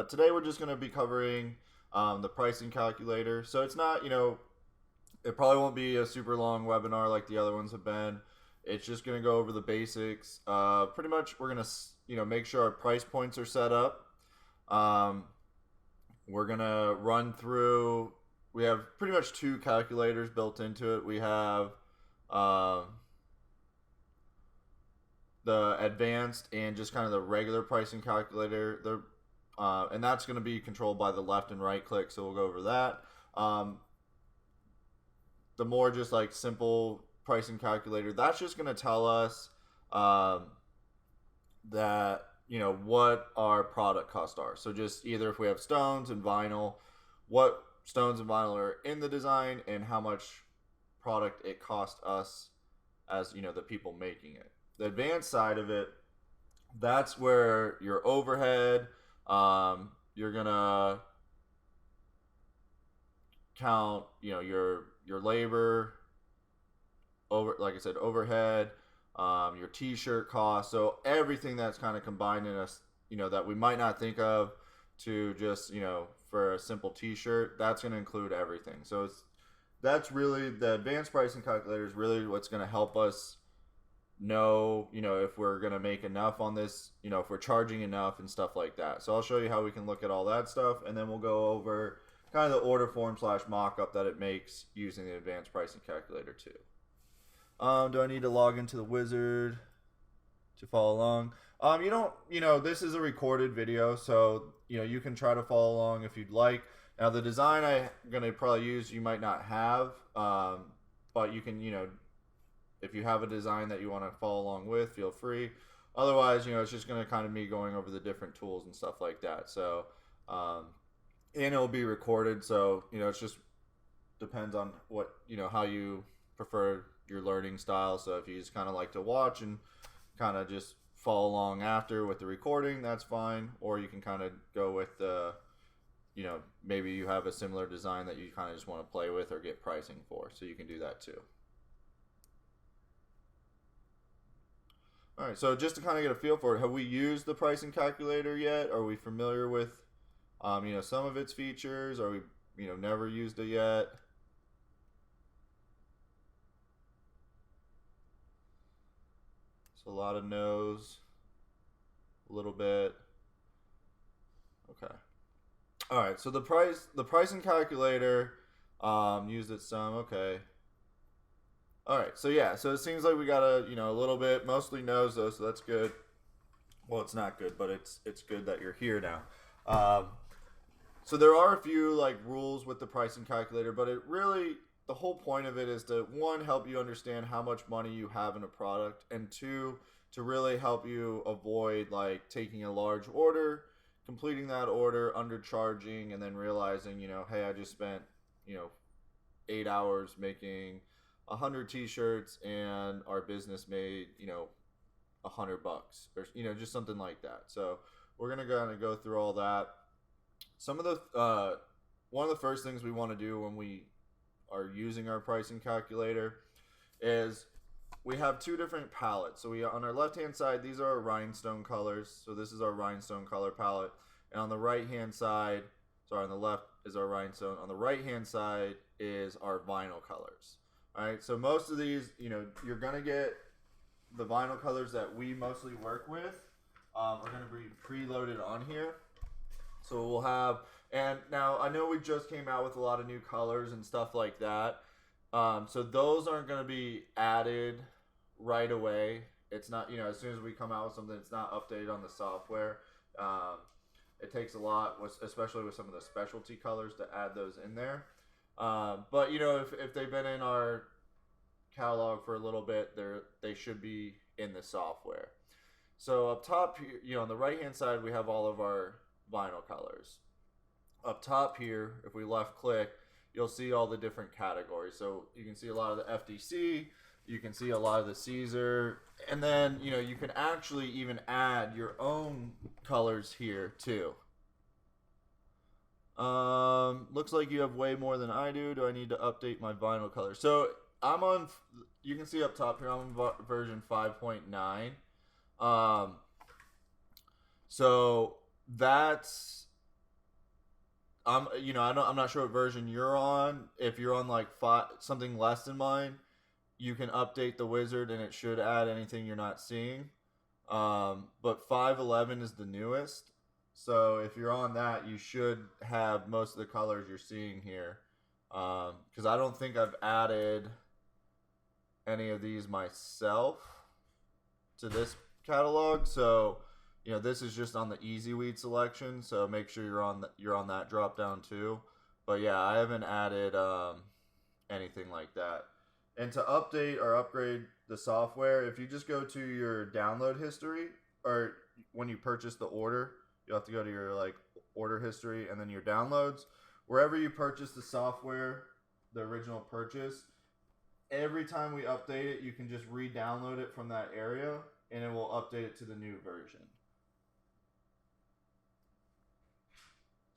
Today we're just going to be covering the pricing calculator. So it's not, it probably won't be a super long webinar like the other ones have been. It's just going to go over the basics. Pretty much we're going to, make sure our price points are set up. We're going to run through, we have pretty much two calculators built into it. We have the advanced and just kind of the regular pricing calculator. And that's going to be controlled by the left and right click, so we'll go over that. The more just like simple pricing calculator, that's just going to tell us that what our product costs are. So just either if we have stones and vinyl, what stones and vinyl are in the design and how much product it cost us as the people making it. The advanced side of it, that's where your overhead, you're gonna count, your labor, like I said, overhead, your t-shirt cost. So everything that's kind of combined in us, that we might not think of to just, for a simple t-shirt, that's going to include everything. So that's really the advanced pricing calculator is really what's going to help us know, if we're going to make enough on this, if we're charging enough and stuff like that. So I'll show you how we can look at all that stuff, and then we'll go over kind of the order form / mock-up that it makes using the advanced pricing calculator too. Do I need to log into the wizard to follow along? You don't, this is a recorded video, so, you can try to follow along if you'd like. Now, the design I'm going to probably use, you might not have, but you can, if you have a design that you want to follow along with, feel free. Otherwise, it's just going to kind of me going over the different tools and stuff like that. So, and it'll be recorded. So, it's just depends on what, how you prefer your learning style. So if you just kind of like to watch and kind of just follow along after with the recording, that's fine. Or you can kind of go with the, maybe you have a similar design that you kind of just want to play with or get pricing for. So you can do that too. All right, so just to kind of get a feel for it, have we used the pricing calculator yet? Are we familiar with, some of its features? Are we, never used it yet? So a lot of no's, a little bit. Okay. All right, so the pricing calculator, used it some. Okay. All right, so yeah, so it seems like we got a little bit, mostly no's though, so that's good. Well, it's not good, but it's good that you're here now. So there are a few like rules with the pricing calculator, but it really, the whole point of it is to, one, help you understand how much money you have in a product, and two, to really help you avoid like taking a large order, completing that order, undercharging, and then realizing, hey, I just spent, 8 hours making 100 t-shirts and our business made, $100 or, just something like that. So we're going to kind of go through all that. Some of the, one of the first things we want to do when we are using our pricing calculator is we have two different palettes. So on our left-hand side, these are our rhinestone colors. So this is our rhinestone color palette. And on the right-hand side, sorry, on the left is our rhinestone. On the right-hand side is our vinyl colors. All right, so most of these, you're going to get the vinyl colors that we mostly work with are going to be preloaded on here. So we'll have, and now I know we just came out with a lot of new colors and stuff like that. So those aren't going to be added right away. It's not, as soon as we come out with something, it's not updated on the software. It takes a lot, especially with some of the specialty colors, to add those in there. But if they've been in our catalog for a little bit, they should be in the software. So up top here, on the right hand side, we have all of our vinyl colors. Up top here, if we left click, you'll see all the different categories. So you can see a lot of the FDC, you can see a lot of the Caesar, and then you can actually even add your own colors here too. Looks like you have way more than I do. Do I need to update my vinyl color? So I'm on, you can see up top here, I'm on version 5.9. So that's I'm not sure what version you're on. If you're on like something less than mine, you can update the wizard and it should add anything you're not seeing. But 5.11 is the newest. So if you're on that, you should have most of the colors you're seeing here. Because I don't think I've added any of these myself to this catalog. So this is just on the easy weed selection. So make sure you're on that drop down too. But yeah, I haven't added anything like that. And to update or upgrade the software, if you just go to your download history, or when you purchase the order, you'll have to go to your like order history and then your downloads. Wherever you purchase the software, the original purchase, every time we update it, you can just re-download it from that area and it will update it to the new version.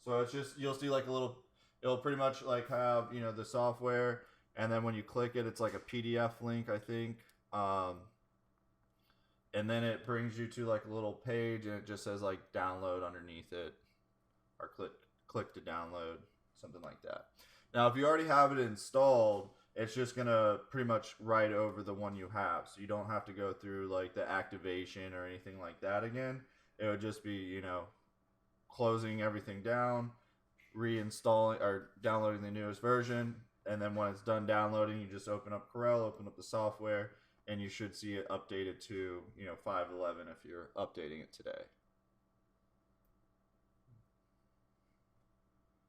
So it's just, you'll see like a little, it'll pretty much like have, the software, and then when you click it, it's like a PDF link, I think. And then it brings you to like a little page and it just says like download underneath it, or click to download, something like that. Now, if you already have it installed, it's just gonna pretty much write over the one you have, so you don't have to go through like the activation or anything like that again. It would just be, closing everything down, reinstalling or downloading the newest version, and then when it's done downloading, you just open up Corel, open up the software, and you should see it updated to 5.11 if you're updating it today.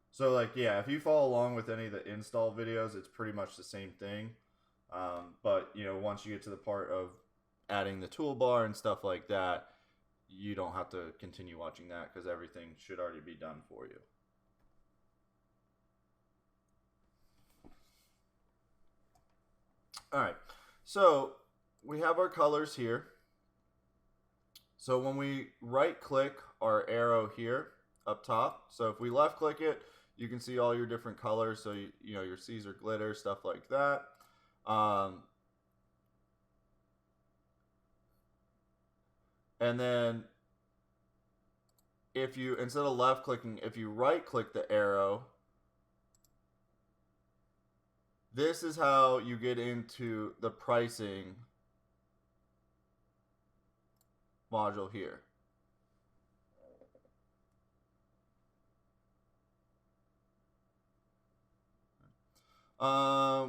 So like, yeah, if you follow along with any of the install videos, it's pretty much the same thing. But once you get to the part of adding the toolbar and stuff like that, you don't have to continue watching that because everything should already be done for you. All right, so we have our colors here. So when we right click our arrow here up top, so if we left click it, you can see all your different colors. So your Caesar glitter, stuff like that. And then if you, instead of left clicking, if you right click the arrow, this is how you get into the pricing module here.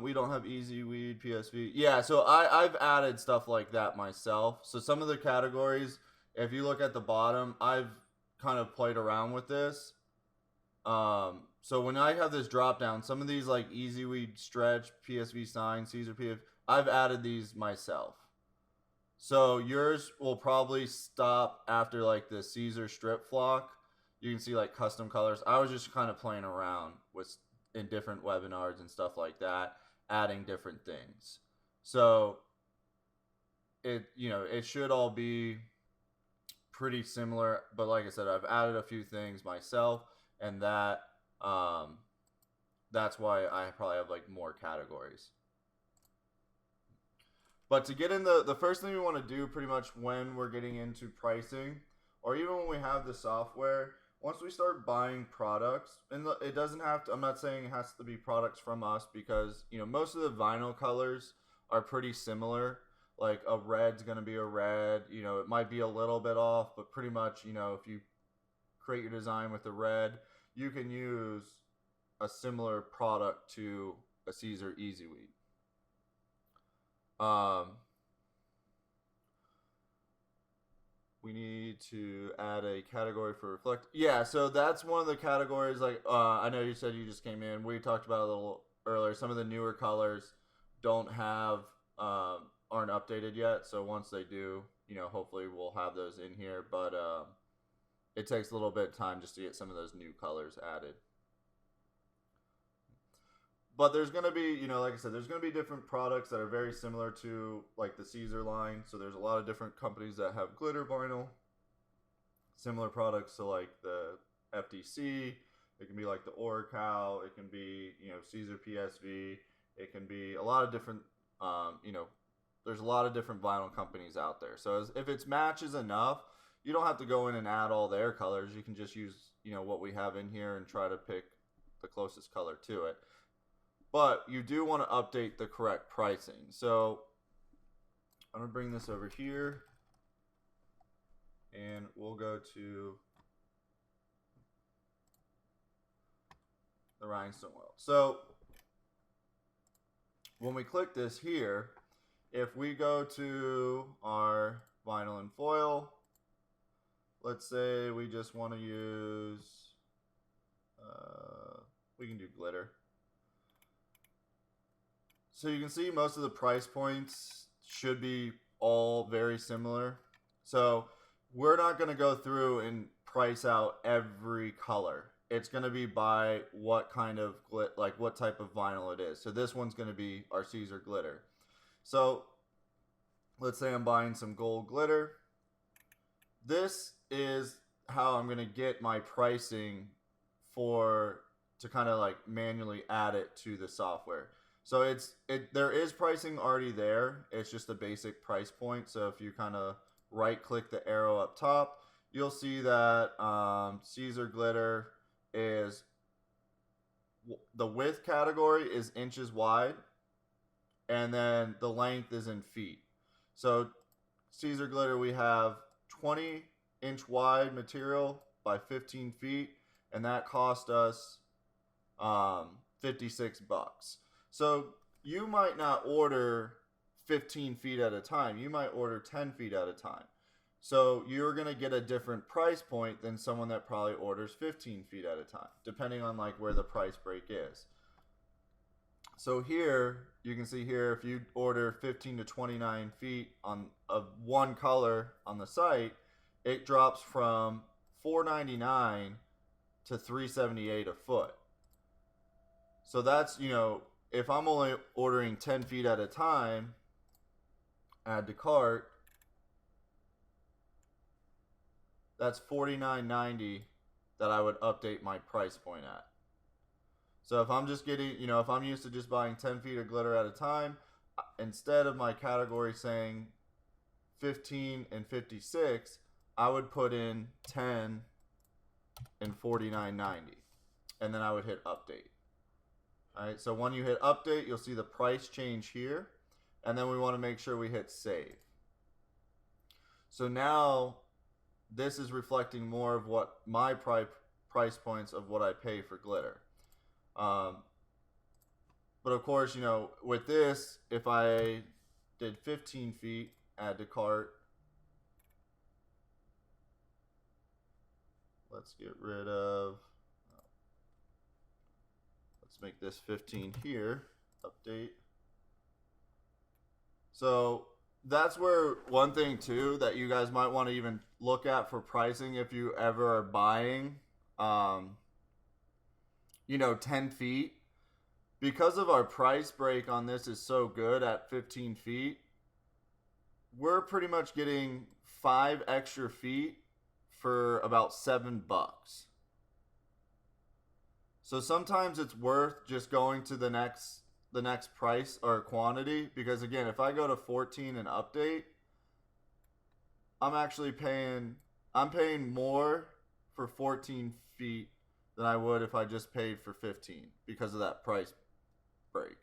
We don't have easy weed, PSV. Yeah, so I've added stuff like that myself. So some of the categories, if you look at the bottom, I've kind of played around with this. So when I have this drop down, some of these like easy weed, stretch, PSV sign, Caesar PF, I've added these myself. So yours will probably stop after like the Caesar strip flock. You can see like custom colors. I was just kind of playing around with in different webinars and stuff like that, adding different things. So it should all be pretty similar, but like I said, I've added a few things myself, and that's why I probably have like more categories. But to get in the first thing we want to do pretty much when we're getting into pricing, or even when we have the software, once we start buying products, and it doesn't have to, I'm not saying it has to be products from us, because most of the vinyl colors are pretty similar. Like a red's going to be a red, it might be a little bit off, but pretty much, if you create your design with the red, you can use a similar product to a Caesar Easy Weed. We need to add a category for reflect. Yeah, so that's one of the categories. Like I know you said you just came in. We talked about it a little earlier. Some of the newer colors don't have aren't updated yet. So once they do, hopefully we'll have those in here. But it takes a little bit of time just to get some of those new colors added. But there's going to be, like I said, there's going to be different products that are very similar to like the Caesar line. So there's a lot of different companies that have glitter vinyl, similar products to like the FDC. It can be like the Oracal. It can be, Caesar PSV. It can be a lot of different, there's a lot of different vinyl companies out there. So if it's matches enough, you don't have to go in and add all their colors. You can just use, what we have in here and try to pick the closest color to it. But you do want to update the correct pricing. So I'm going to bring this over here, and we'll go to the rhinestone weld. So when we click this here, if we go to our vinyl and foil, let's say we just want to use, we can do glitter. So you can see most of the price points should be all very similar. So we're not going to go through and price out every color. It's going to be by what kind of what type of vinyl it is. So this one's going to be our Caesar glitter. So let's say I'm buying some gold glitter. This is how I'm going to get my pricing to kind of like manually add it to the software. So there is pricing already there. It's just a basic price point. So if you kind of right click the arrow up top, you'll see that Caesar glitter is, the width category is inches wide, and then the length is in feet. So Caesar glitter, we have 20-inch wide material by 15 feet, and that cost us $56. So you might not order 15 feet at a time. You might order 10 feet at a time. So you're going to get a different price point than someone that probably orders 15 feet at a time, depending on like where the price break is. So here, you can see here, if you order 15 to 29 feet of one color on the site, it drops from $4.99 to $3.78 a foot. So that's, if I'm only ordering 10 feet at a time, add to cart, that's $49.90 that I would update my price point at. So if I'm just getting, if I'm used to just buying 10 feet of glitter at a time, instead of my category saying 15 and 56, I would put in 10 and $49.90, and then I would hit update. All right, so when you hit update, you'll see the price change here, and then we want to make sure we hit save. So now this is reflecting more of what my price points of what I pay for glitter. But of course, with this, if I did 15 feet, add to cart, let's get rid of, let's make this 15 here, update. So that's where one thing too that you guys might want to even look at for pricing if you ever are buying 10 feet, because of our price break on this is so good at 15 feet, we're pretty much getting 5 extra feet for about $7. So sometimes it's worth just going to the next price or quantity, because again, if I go to 14 and update, I'm paying more for 14 feet than I would if I just paid for 15 because of that price break.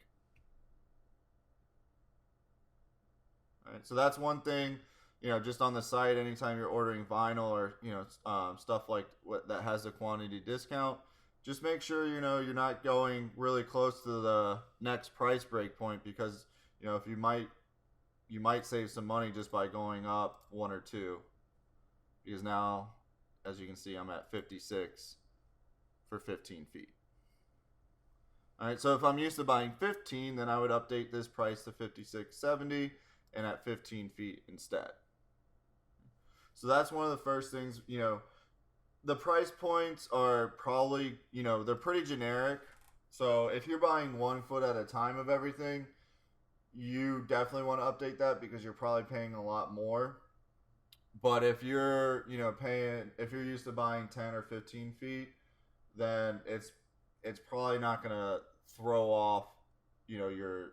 All right, so that's one thing, just on the site, anytime you're ordering vinyl or, stuff like that has a quantity discount, just make sure, you're not going really close to the next price break point, because, if you might save some money just by going up 1 or 2, because now, as you can see, I'm at 56 for 15 feet. All right, so if I'm used to buying 15, then I would update this price to $56.70 and at 15 feet instead. So that's one of the first things, the price points are probably, they're pretty generic. So if you're buying 1 foot at a time of everything, you definitely want to update that because you're probably paying a lot more. But if you're, if you're used to buying 10 or 15 feet, then it's probably not going to throw off, your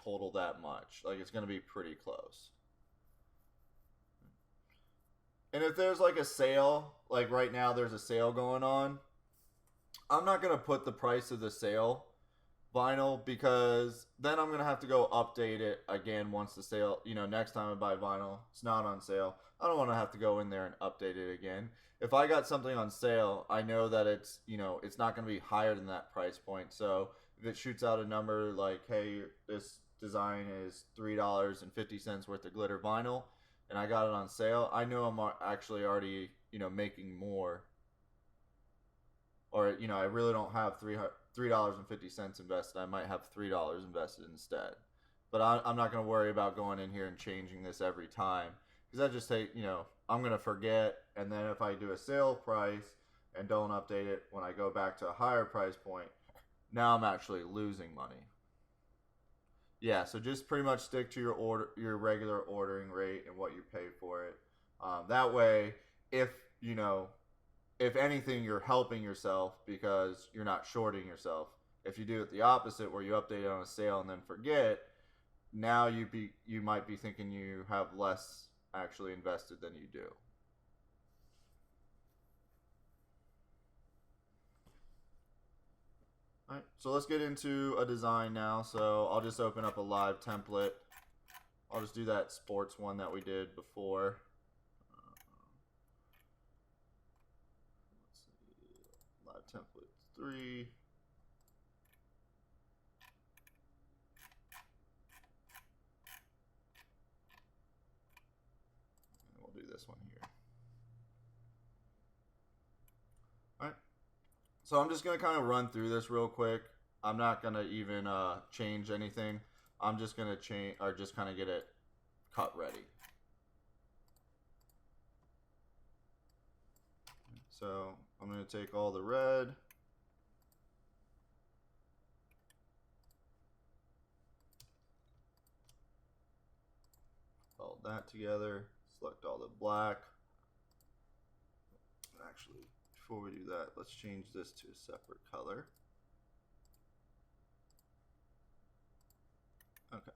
total that much. Like, it's going to be pretty close. And if there's like a sale, like right now there's a sale going on, I'm not going to put the price of the sale vinyl because then I'm gonna have to go update it again once the sale, next time I buy vinyl, it's not on sale. I don't want to have to go in there and update it again. If I got something on sale, I know that it's not gonna be higher than that price point. So if it shoots out a number like, hey, this design is $3.50 worth of glitter vinyl, and I got it on sale, I know I'm actually already, making more, or I really don't have $3.50 invested. I might have $3 invested instead. But I'm not going to worry about going in here and changing this every time because that just I'm going to forget. And then if I do a sale price and don't update it when I go back to a higher price point, now I'm actually losing money. Yeah, so just pretty much stick to your regular ordering rate and what you pay for it. That way, if anything, you're helping yourself because you're not shorting yourself. If you do it the opposite, where you update it on a sale and then forget, now you might be thinking you have less actually invested than you do. All right, so let's get into a design now. So I'll just open up a live template. I'll just do that sports one that we did before. Let's see, live template 3. And we'll do this one here. All right. So I'm just going to kind of run through this real quick. I'm not going to even change anything. I'm just going to change, or just kind of get it cut ready. So I'm going to take all the red. All that together. Select all the black. Actually, before we do that, let's change this to a separate color. Okay.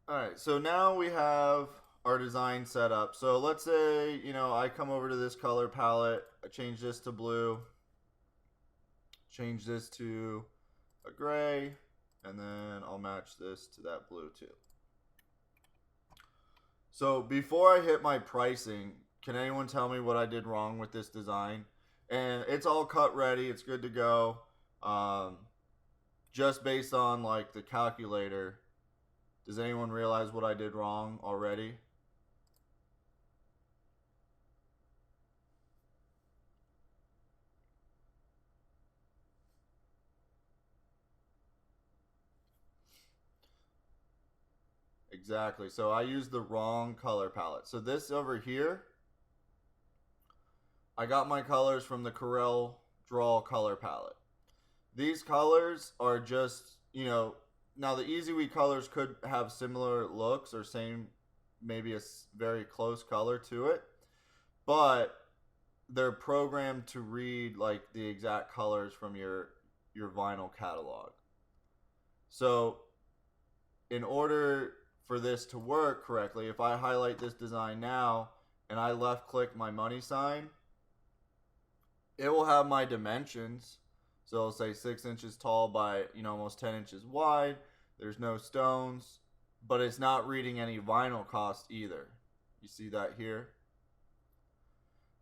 Alright, so now we have our design set up. So let's say, I come over to this color palette, I change this to blue, change this to a gray, and then I'll match this to that blue too. So before I hit my pricing, can anyone tell me what I did wrong with this design? And it's all cut ready, it's good to go. Just based on like the calculator, does anyone realize what I did wrong already? Exactly. So I used the wrong color palette. So this over here, I got my colors from the Corel Draw color palette. These colors are just, now the EasyWeed colors could have similar looks or same, maybe a very close color to it, but they're programmed to read like the exact colors from your vinyl catalog. So in order for this to work correctly, if I highlight this design now and I left click my money sign, it will have my dimensions. So it'll say 6 inches tall by, almost 10 inches wide. There's no stones, but it's not reading any vinyl cost either. You see that here?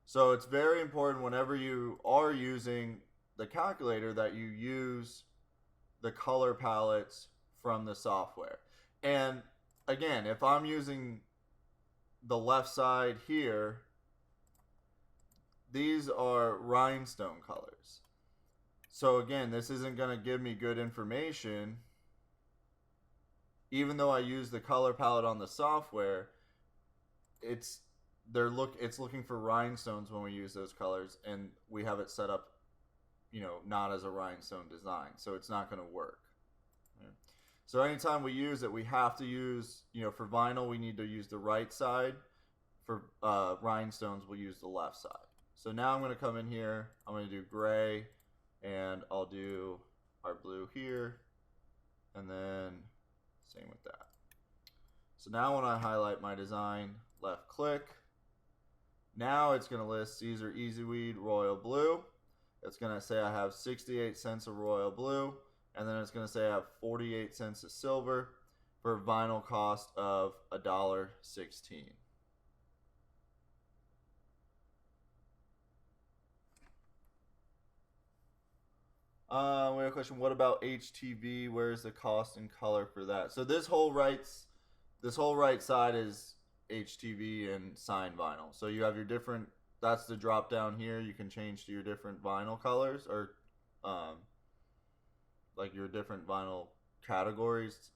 So it's very important whenever you are using the calculator that you use the color palettes from the software. And again, if I'm using the left side here, these are rhinestone colors. So again, this isn't going to give me good information. Even though I use the color palette on the software, it's looking for rhinestones when we use those colors, and we have it set up, not as a rhinestone design, so it's not going to work. Right? So anytime we use it, we have to use, for vinyl, we need to use the right side. For rhinestones, we'll use the left side. So now I'm going to come in here, I'm going to do gray, and I'll do our blue here, and then same with that. So now when I highlight my design, left click, Now it's going to list Caesar Easy Weed Royal Blue. It's going to say I have 68 cents of Royal Blue, and then it's going to say I have 48 cents of silver for a vinyl cost of $1.16. We have a question. What about HTV? Where's the cost and color for that? So this whole right side is HTV and signed vinyl. So you have your different. That's the drop down here. You can change to your different vinyl colors or, like your different vinyl categories: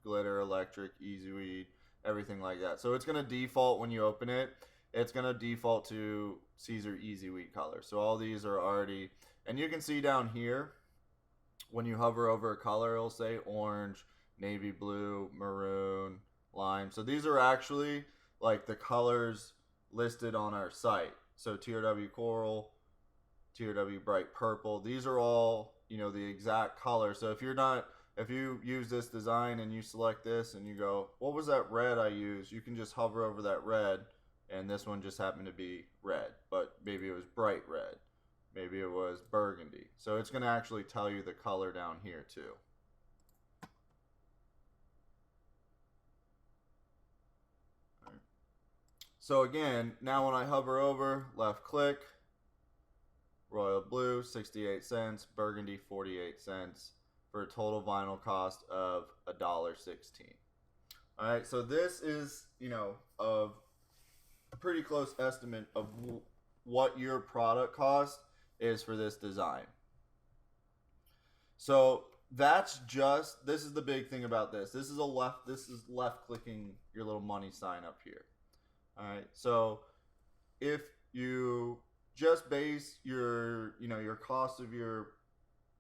glitter, electric, easy weed, everything like that. So it's gonna default when you open it. It's gonna default to Caesar Easy Weed color. So all these are already, and you can see down here when you hover over a color, it'll say orange, navy blue, maroon, lime. So these are actually like the colors listed on our site. So TRW coral, TRW bright purple. These are all, the exact color. So if you use this design and you select this and you go, what was that red I used? You can just hover over that red, and this one just happened to be red, but maybe it was bright red. Maybe it was burgundy. So it's going to actually tell you the color down here too. All right. So again, now when I hover over, left click, Royal Blue, 68 cents, Burgundy, 48 cents, for a total vinyl cost of $1.16. All right, so this is, a pretty close estimate of what your product cost is for this design. So this is the big thing about this. This is left clicking your little money sign up here. All right, so if you just base your cost of your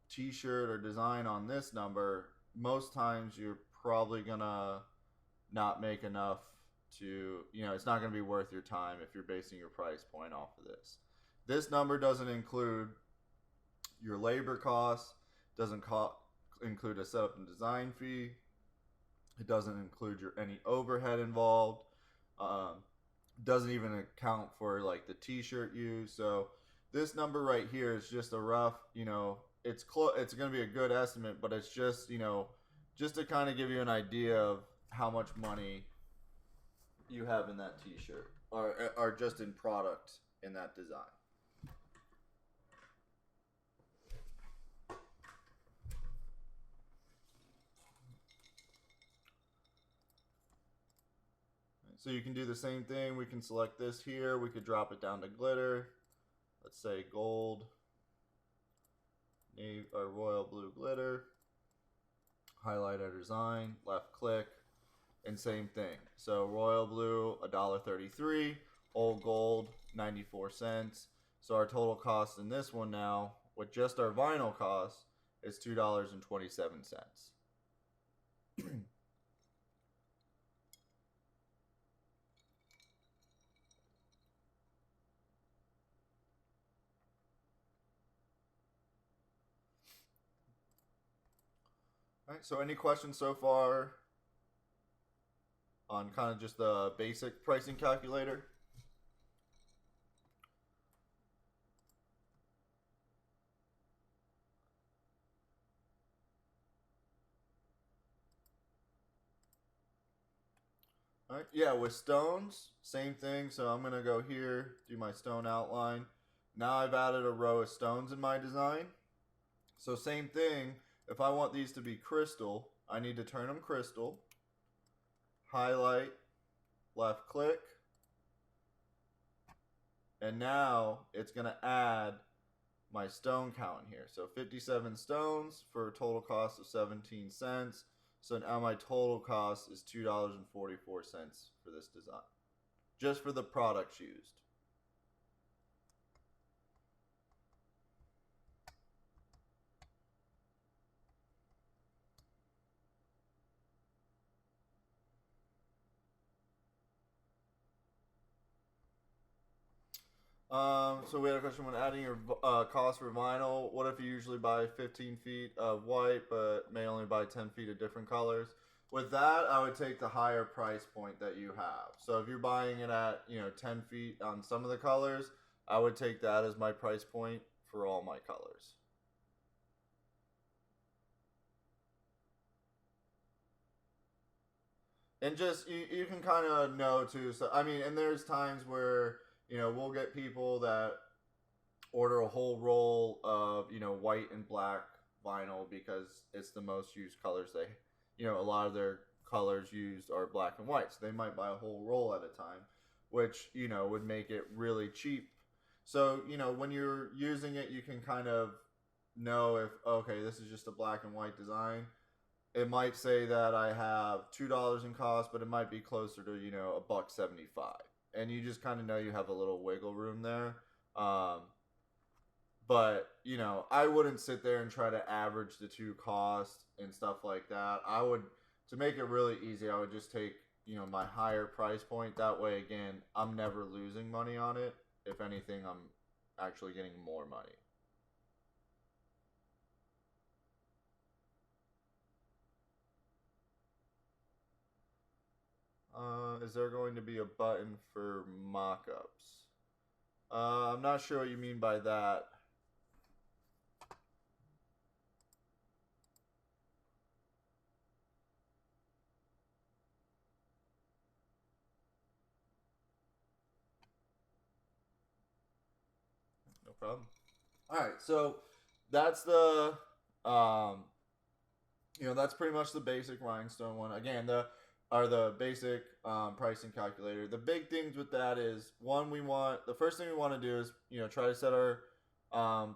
t-shirt or design on this number, most times you're probably gonna not make enough to, it's not gonna be worth your time if you're basing your price point off of this. This number doesn't include your labor costs, doesn't include a setup and design fee, it doesn't include any overhead involved, doesn't even account for like the t-shirt use. So this number right here is just a rough, it's going to be a good estimate, but it's just, just to kind of give you an idea of how much money you have in that t-shirt or just in product in that design. So you can do the same thing. We can select this here. We could drop it down to glitter. Let's say gold, navy or royal blue glitter. Highlight our design, left click, and same thing. So royal blue, $1.33. Old gold, 94 cents. So our total cost in this one now, with just our vinyl cost, is $2.27. All right, so any questions so far on kind of just the basic pricing calculator? All right, yeah, with stones, same thing. So I'm gonna go here, do my stone outline. Now I've added a row of stones in my design. So same thing, if I want these to be crystal, I need to turn them crystal, highlight, left click, and now it's going to add my stone count in here. So 57 stones for a total cost of 17 cents. So now my total cost is $2.44 for this design, just for the products used. So we had a question when adding your cost for vinyl. What if you usually buy 15 feet of white but may only buy 10 feet of different colors? With that, I would take the higher price point that you have. So if you're buying it at 10 feet on some of the colors, I would take that as my price point for all my colors. And just you can kind of know too. So I mean, and there's times where we'll get people that order a whole roll of white and black vinyl because it's the most used colors. They a lot of their colors used are black and white, so they might buy a whole roll at a time, which would make it really cheap. So when you're using it, you can kind of know if, okay, this is just a black and white design. It might say that I have $2 in cost, but it might be closer to $1.75, and you just kind of know you have a little wiggle room there. But I wouldn't sit there and try to average the two costs and stuff like that. I would, to make it really easy, I would just take my higher price point. That way, again, I'm never losing money on it. If anything, I'm actually getting more money. Is there going to be a button for mock-ups? I'm not sure what you mean by that. No problem. All right, so that's the um, that's pretty much the basic rhinestone one. Again, the basic pricing calculator. The big things with that is, one, the first thing we want to do is try to set our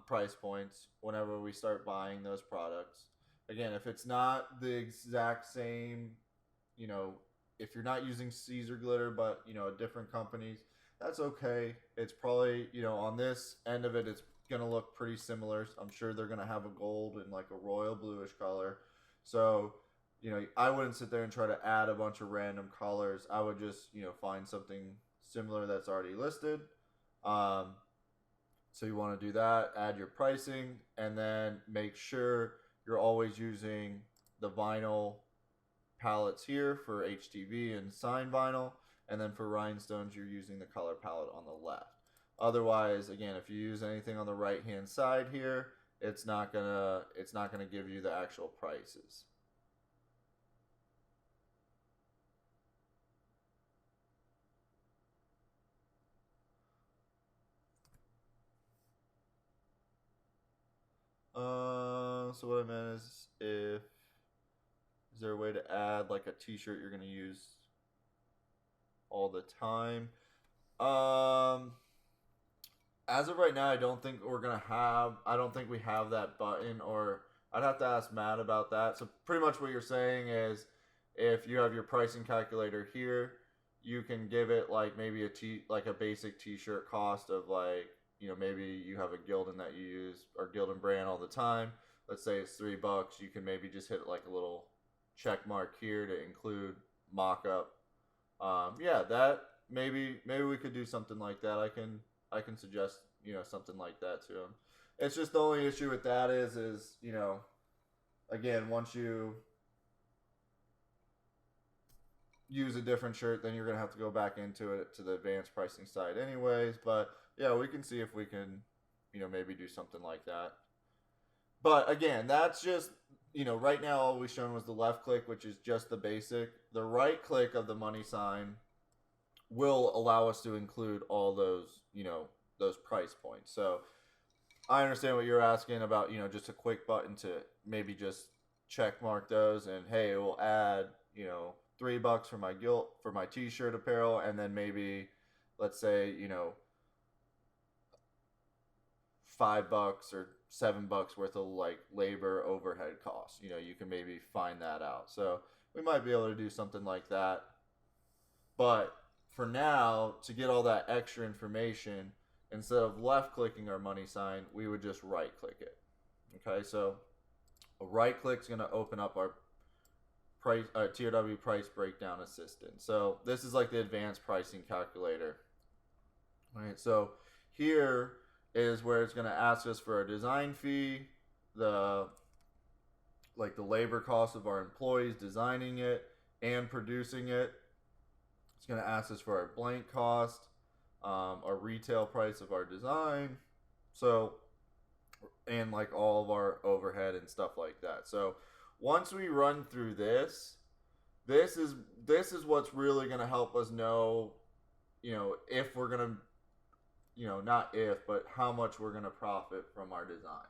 price points whenever we start buying those products. Again, if it's not the exact same, you know, if you're not using Caesar glitter but different companies, that's okay. It's probably on this end of it, it's gonna look pretty similar. I'm sure they're gonna have a gold and like a royal bluish color. So I wouldn't sit there and try to add a bunch of random colors. I would just find something similar that's already listed. Um, so you want to do that, add your pricing, and then make sure you're always using the vinyl palettes here for HTV and sign vinyl, and then for rhinestones you're using the color palette on the left. Otherwise, again, if you use anything on the right hand side here, it's not gonna give you the actual prices. So what I meant is there a way to add like a T-shirt you're gonna use all the time? Um, as of right now, I don't think we have that button, or I'd have to ask Matt about that. So pretty much what you're saying is, if you have your pricing calculator here, you can give it like maybe like a basic T-shirt cost of like maybe you have a Gildan that you use or Gildan brand all the time. Let's say it's $3. You can maybe just hit like a little check mark here to include mock-up. Yeah, that maybe we could do something like that. I can suggest something like that to him. It's just the only issue with that is again, once you use a different shirt, then you're gonna have to go back into it to the advanced pricing side anyways. But yeah, we can see if we can maybe do something like that. But again, that's just right now all we've shown was the left click, which is just the basic. The right click of the money sign will allow us to include all those price points. So I understand what you're asking about, just a quick button to maybe just check mark those, and hey, it will add, $3 for my t-shirt apparel, and then maybe let's say, $5 or $7 worth of like labor overhead costs. You can maybe find that out. So we might be able to do something like that. But for now, to get all that extra information, instead of left clicking our money sign, we would just right click it. Okay, so a right click is going to open up our TRW price breakdown assistant. So this is like the advanced pricing calculator. All right, so here is where it's going to ask us for a design fee, the like the labor cost of our employees designing it and producing it. It's going to ask us for our blank cost, our retail price of our design, so, and like all of our overhead and stuff like that. So once we run through this, this is what's really going to help us know, if we're going to, not if, but how much we're going to profit from our design.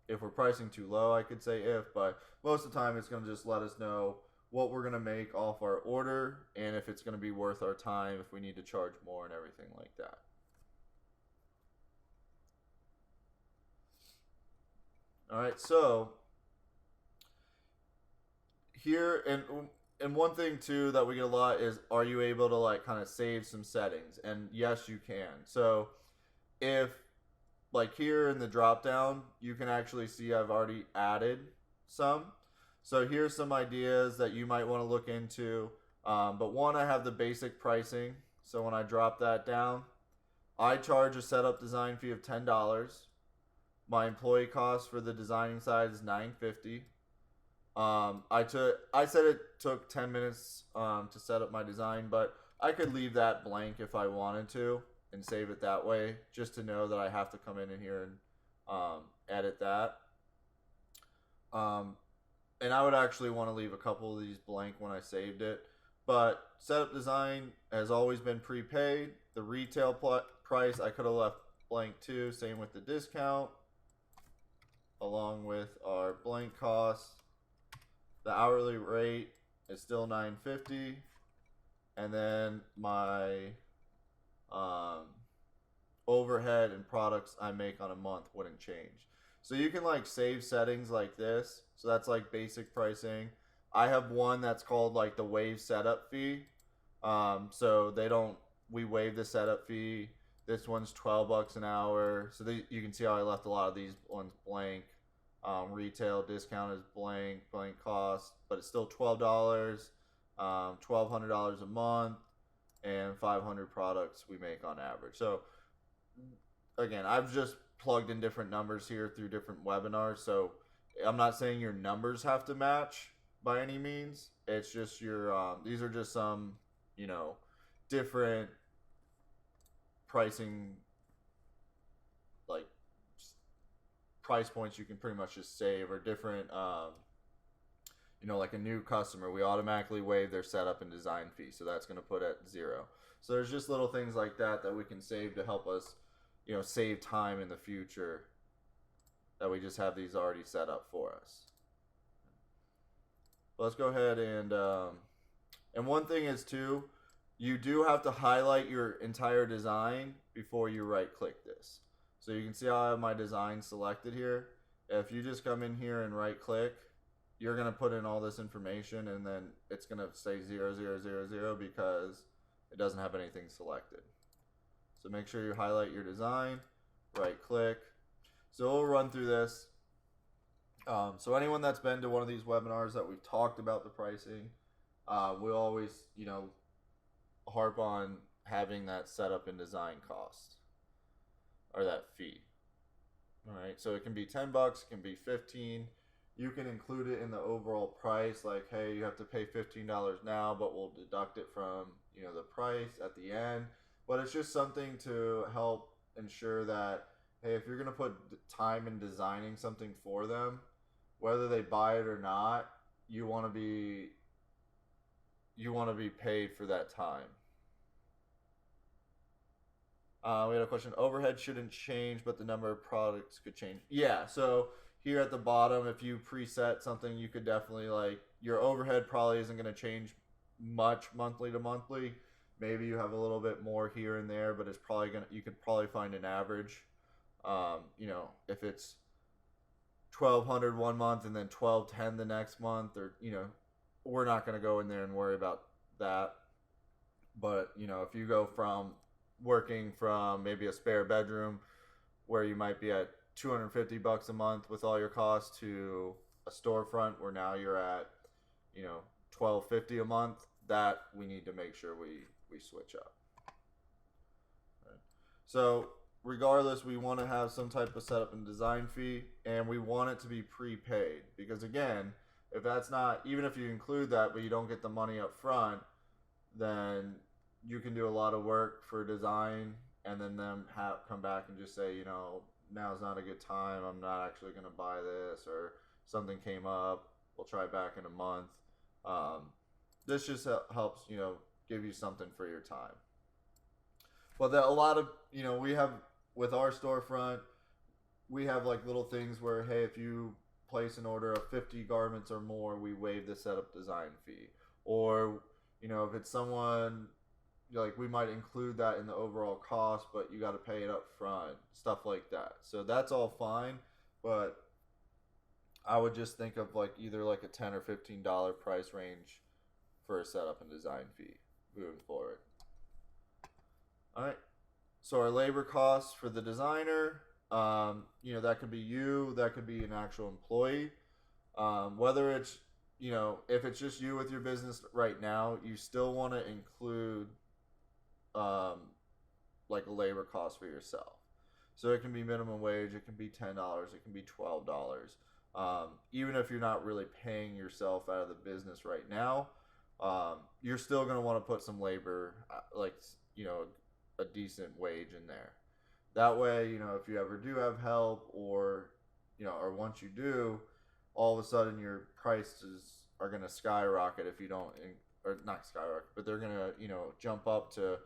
If we're pricing too low, I could say if, but most of the time it's going to just let us know what we're going to make off our order and if it's going to be worth our time, if we need to charge more and everything like that. All right, so here, and one thing too that we get a lot is, are you able to like kind of save some settings? And yes, you can. So if like here in the drop down, you can actually see I've already added some. So here's some ideas that you might want to look into. But one, I have the basic pricing. So when I drop that down, I charge a setup design fee of $10. My employee cost for the designing side is $9.50. I said it took 10 minutes to set up my design, but I could leave that blank if I wanted to and save it that way, just to know that I have to come in here and edit that. And I would actually want to leave a couple of these blank when I saved it. But setup design has always been prepaid. The retail price I could have left blank too. Same with the discount, along with our blank cost. The hourly rate is still $9.50, and then my overhead and products I make on a month wouldn't change. So you can like save settings like this. So that's like basic pricing. I have one that's called like the waive setup fee. So we waive the setup fee. This one's $12 an hour. So you can see how I left a lot of these ones blank. Retail discount is blank cost, but it's still $12, $1,200 a month, and 500 products we make on average. So again, I've just plugged in different numbers here through different webinars. So I'm not saying your numbers have to match by any means. It's just these are just some, different pricing, like price points you can pretty much just save, or different, like a new customer, we automatically waive their setup and design fee. So that's going to put at 0. So there's just little things like that we can save to help us, save time in the future, that we just have these already set up for us. Let's go ahead and one thing is too, you do have to highlight your entire design before you right click this. So you can see how I have my design selected here. If you just come in here and right click, you're going to put in all this information, and then it's going to say 0000 because it doesn't have anything selected. So make sure you highlight your design, right click. So we'll run through this. So anyone that's been to one of these webinars that we've talked about the pricing, we'll always, harp on having that setup and design cost, or that fee. All right, so it can be $10, it can be $15. You can include it in the overall price, like, hey, you have to pay $15 now, but we'll deduct it from, the price at the end. But it's just something to help ensure that, hey, if you're going to put time in designing something for them, whether they buy it or not, you want to be paid for that time. We had a question. Overhead shouldn't change, but the number of products could change. Yeah, so here at the bottom, if you preset something, you could definitely, like, your overhead probably isn't going to change much monthly to monthly. Maybe you have a little bit more here and there, but it's probably you could probably find an average. If it's $1,200 one month and then $1,210 the next month, or we're not going to go in there and worry about that. But if you go from working from maybe a spare bedroom where you might be at $250 a month with all your costs, to a storefront where now you're at $1,250 a month, that we need to make sure we switch up. Right. So regardless, we want to have some type of setup and design fee, and we want it to be prepaid, because again, if that's not, even if you include that but you don't get the money up front, then you can do a lot of work for design and then them come back and just say, now's not a good time, I'm not actually going to buy this, or something came up, we'll try back in a month. This just helps, give you something for your time. But a lot of, we have, with our storefront, we have like little things where, hey, if you place an order of 50 garments or more, we waive the setup design fee. Or, if it's someone, like, we might include that in the overall cost, but you got to pay it up front, stuff like that. So that's all fine, but I would just think of like either like a $10 or $15 price range for a setup and design fee moving forward. All right. So our labor costs for the designer, that could be you, that could be an actual employee. Whether it's, if it's just you with your business right now, you still want to include like a labor cost for yourself. So it can be minimum wage, it can be $10, it can be $12. Even if you're not really paying yourself out of the business right now, you're still going to want to put some labor, a decent wage in there. That way, if you ever do have help, or once you do, all of a sudden your prices are going to skyrocket if you don't, or not skyrocket, but they're going to, jump up to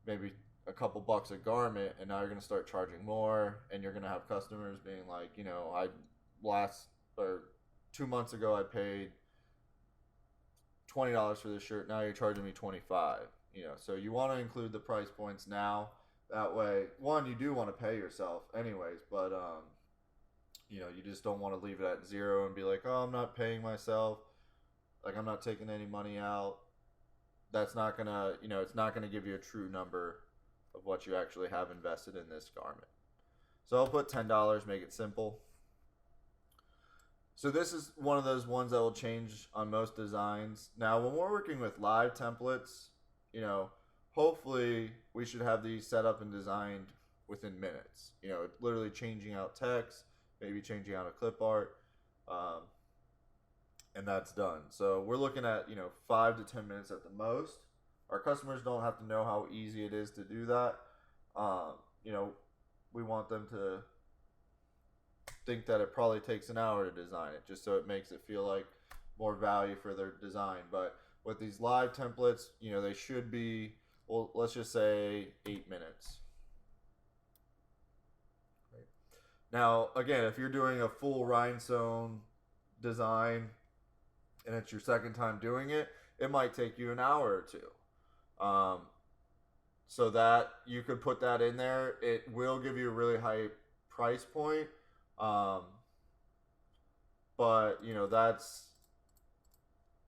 maybe a couple bucks a garment, and now you're going to start charging more, and you're going to have customers being like, I 2 months ago I paid $20 for this shirt, now you're charging me $25. So you want to include the price points now. That way, one, you do want to pay yourself anyways, but you just don't want to leave it at zero and be like, oh, I'm not paying myself, like I'm not taking any money out. That's not gonna, it's not gonna give you a true number of what you actually have invested in this garment. So I'll put $10, make it simple. So this is one of those ones that will change on most designs. Now, when we're working with live templates, hopefully we should have these set up and designed within minutes. Literally changing out text, maybe changing out a clip art, and that's done. So we're looking at, 5 to 10 minutes at the most. Our customers don't have to know how easy it is to do that. We want them to think that it probably takes an hour to design it, just so it makes it feel like more value for their design. But with these live templates, they should be, well, let's just say 8 minutes. Right. Now, again, if you're doing a full rhinestone design and it's your second time doing it, it might take you an hour or two. So that you could put that in there. It will give you a really high price point. But that's,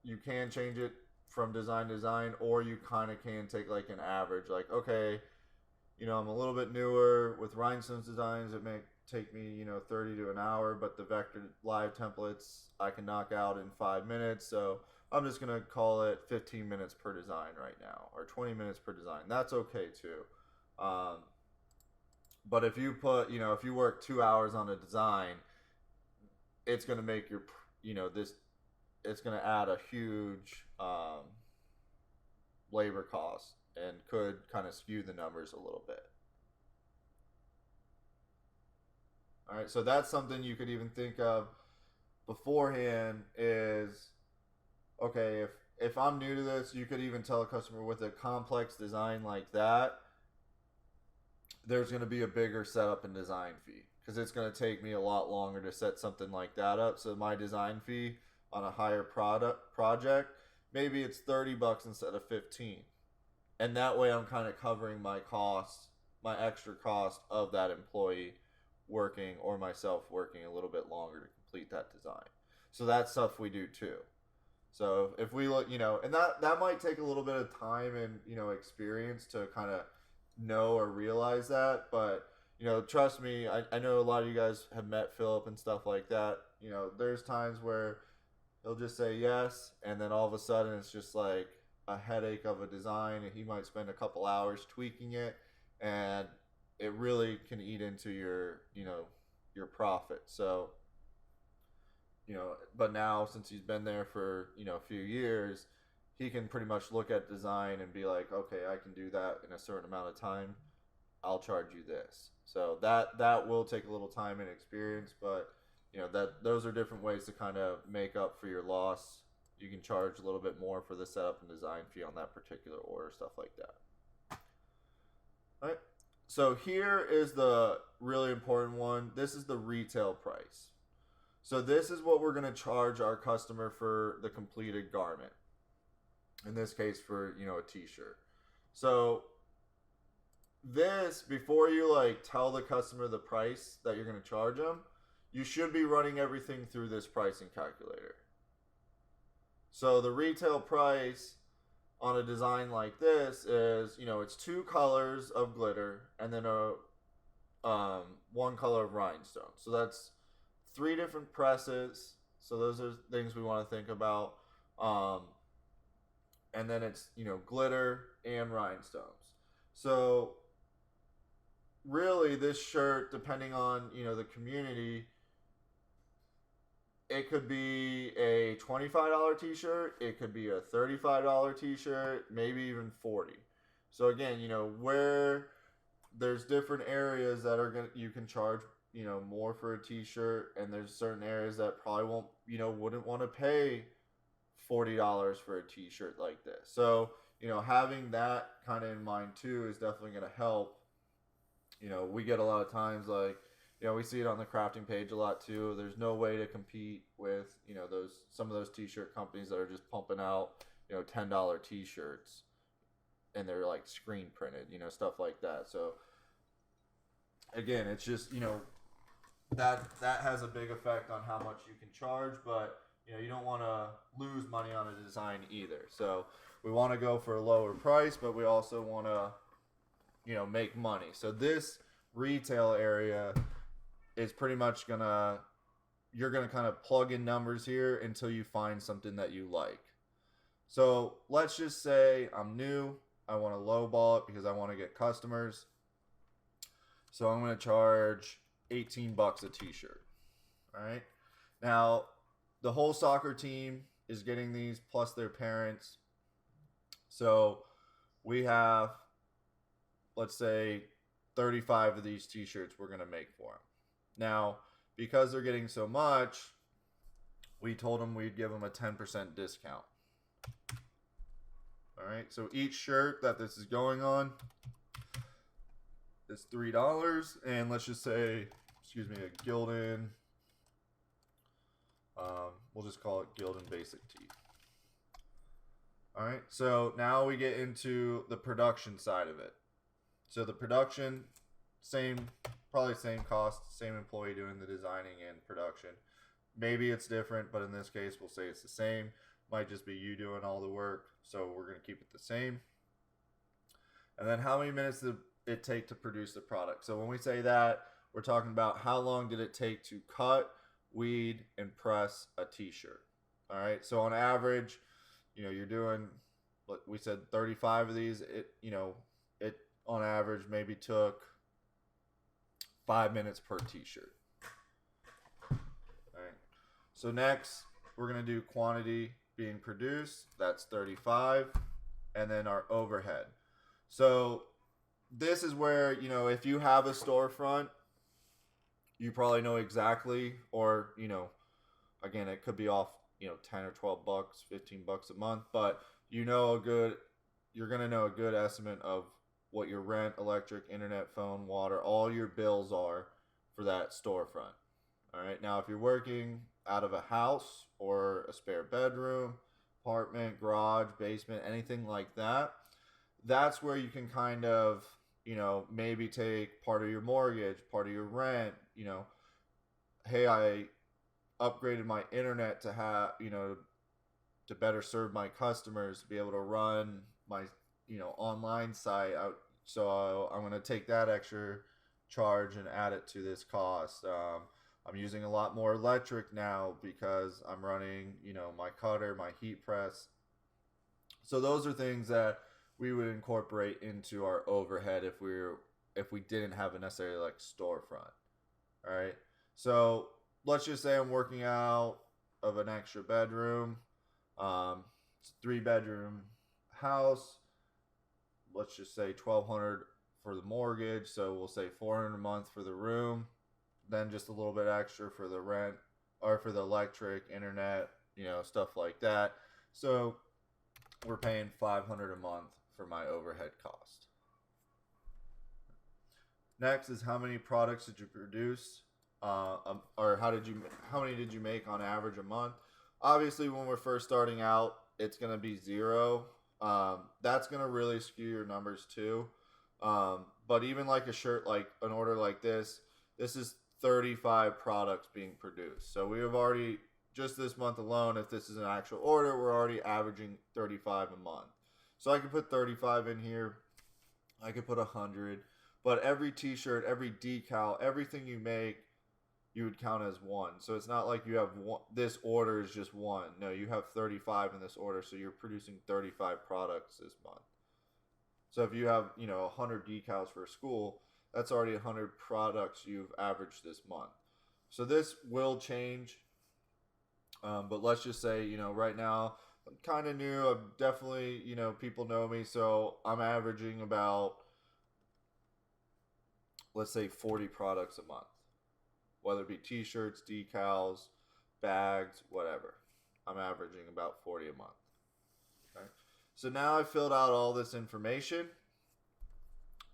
you can change it from design, or you kind of can take like an average, like, okay, I'm a little bit newer with rhinestones designs, it may take me 30 to an hour, but the vector live templates I can knock out in 5 minutes, so I'm just gonna call it 15 minutes per design right now, or 20 minutes per design. That's okay too. But if you put, if you work 2 hours on a design, it's gonna make your, it's gonna add a huge labor cost and could kind of skew the numbers a little bit. All right, so that's something you could even think of beforehand is, okay, if I'm new to this, you could even tell a customer with a complex design like that, there's going to be a bigger setup and design fee, because it's going to take me a lot longer to set something like that up. So my design fee on a higher project, maybe it's $30 instead of 15. And that way I'm kind of covering my costs, my extra cost of that employee working, or myself working a little bit longer to complete that design. So that's stuff we do too. So if we look, and that might take a little bit of time and, experience to kind of know or realize that. But, trust me, I know a lot of you guys have met Philip and stuff like that. There's times where he'll just say yes, and then all of a sudden it's just like a headache of a design, and he might spend a couple hours tweaking it, and it really can eat into your, your profit. So, but now since he's been there for, a few years, he can pretty much look at design and be like, okay, I can do that in a certain amount of time. I'll charge you this. So that will take a little time and experience, but that those are different ways to kind of make up for your loss. You can charge a little bit more for the setup and design fee on that particular order, stuff like that. All right. So here is the really important one. This is the retail price. So this is what we're going to charge our customer for the completed garment. In this case, for a t-shirt. So this, before you tell the customer the price that you're going to charge them, you should be running everything through this pricing calculator. So the retail price on a design like this is, it's 2 colors of glitter and then one color of rhinestone. So that's 3 different presses. So those are things we want to think about. And then it's, glitter and rhinestones. So really this shirt, depending on, the community, it could be a $25 t-shirt, it could be a $35 t-shirt, maybe even $40. So again, where there's different areas that are you can charge, more for a t-shirt, and there's certain areas that probably won't, wouldn't want to pay $40 for a t-shirt like this. So, having that kind of in mind too is definitely going to help. We get a lot of times we see it on the crafting page a lot too. There's no way to compete with, some of those t-shirt companies that are just pumping out, $10 t-shirts and they're screen printed, stuff like that. So again, it's just, that has a big effect on how much you can charge, but you don't want to lose money on a design either. So we want to go for a lower price, but we also want to, make money. So this retail area is pretty much you're gonna kind of plug in numbers here until you find something that you like. So let's just say I'm new. I want to lowball it because I want to get customers. So I'm going to charge $18 a t-shirt. All right. Now, the whole soccer team is getting these plus their parents. So we have, let's say, 35 of these t-shirts we're going to make for them. Now, because they're getting so much, we told them we'd give them a 10% discount. All right. So each shirt that this is going on is $3. And let's just say, a Gildan. We'll just call it Gildan Basic Tee. All right, so now we get into the production side of it. So the production, probably same cost, same employee doing the designing and production. Maybe it's different, but in this case, we'll say it's the same. Might just be you doing all the work, so we're going to keep it the same. And then how many minutes did it take to produce the product? So when we say that, we're talking about how long did it take to cut, weed, and press a t-shirt. All right, so on average, you're doing, we said 35 of these. It on average maybe took 5 minutes per t-shirt. All right, so next we're going to do quantity being produced. That's 35. And then our overhead. So this is where, if you have a storefront, you probably know exactly, or, again, it could be off, 10 or 12 bucks, 15 bucks a month, but you're going to know a good estimate of what your rent, electric, internet, phone, water, all your bills are for that storefront. All right. Now, if you're working out of a house or a spare bedroom, apartment, garage, basement, anything like that, that's where you can kind of, maybe take part of your mortgage, part of your rent, hey, I upgraded my internet to have, to better serve my customers, to be able to run my, online site out. So I'm going to take that extra charge and add it to this cost. I'm using a lot more electric now because I'm running, my cutter, my heat press. So those are things that we would incorporate into our overhead if we're if we didn't have a necessarily like storefront. All right. So let's just say I'm working out of an extra bedroom. It's a 3-bedroom house. Let's just say $1,200 for the mortgage. So we'll say $400 a month for the room, then just a little bit extra for the rent or for the electric, internet, stuff like that. So we're paying $500 a month for my overhead cost. Next is how many products did you produce, or how many did you make on average a month? Obviously, when we're first starting out, it's gonna be 0. That's gonna really skew your numbers too. But even like a shirt, like an order like this is 35 products being produced. So we have already, just this month alone, if this is an actual order, we're already averaging 35 a month. So I could put 35 in here. I could put 100. But every t-shirt, every decal, everything you make, you would count as 1. So it's not like you have one, this order is just 1. No, you have 35 in this order, so you're producing 35 products this month. So if you have, 100 decals for a school, that's already 100 products you've averaged this month. So this will change. But let's just say, right now, I'm kind of new. I'm definitely, people know me. So I'm averaging about, let's say 40 products a month, whether it be t-shirts, decals, bags, whatever. I'm averaging about 40 a month. Okay. So now I've filled out all this information.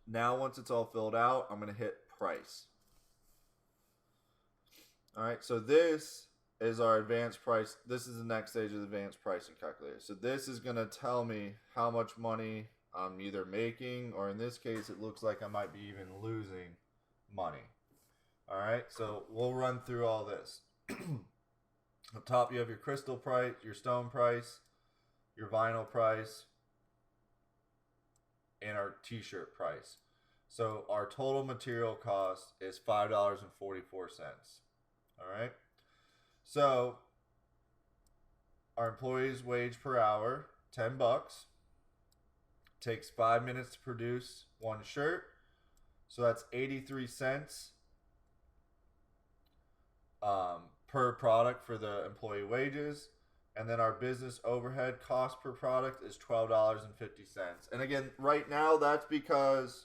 Now once it's all filled out, I'm going to hit price. All right. So this is our advanced price. This is the next stage of the advanced pricing calculator. So this is going to tell me how much money I'm either making, or in this case, it looks like I might be even losing money. All right, so we'll run through all this. Up top, you have your crystal price, your stone price, your vinyl price, and our t-shirt price. So our total material cost is $5.44. All right, so our employee's wage per hour, $10. Takes 5 minutes to produce one shirt. So that's 83 cents per product for the employee wages. And then our business overhead cost per product is $12.50. And again, right now that's because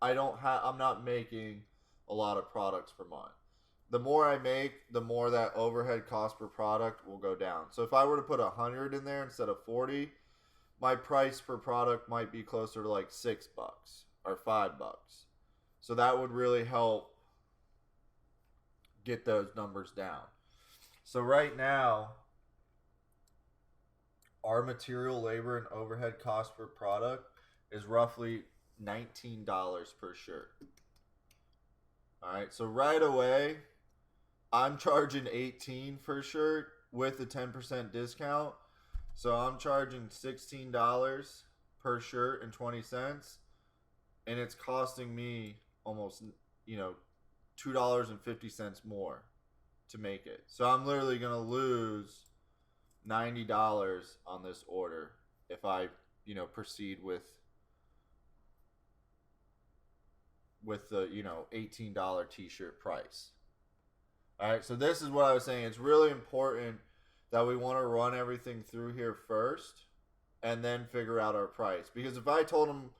I'm not making a lot of products per month. The more I make, the more that overhead cost per product will go down. So if I were to put 100 in there instead of 40, my price per product might be closer to like $6 or $5. So that would really help get those numbers down. So right now, our material, labor, and overhead cost per product is roughly $19 per shirt. All right, so right away, I'm charging $18 per shirt with a 10% discount. So I'm charging $16 per shirt and 20 cents, and it's costing me almost, $2.50 more to make it. So I'm literally going to lose $90 on this order if I, proceed with the, $18 t-shirt price. All right, so this is what I was saying. It's really important that we want to run everything through here first and then figure out our price. Because if I told them,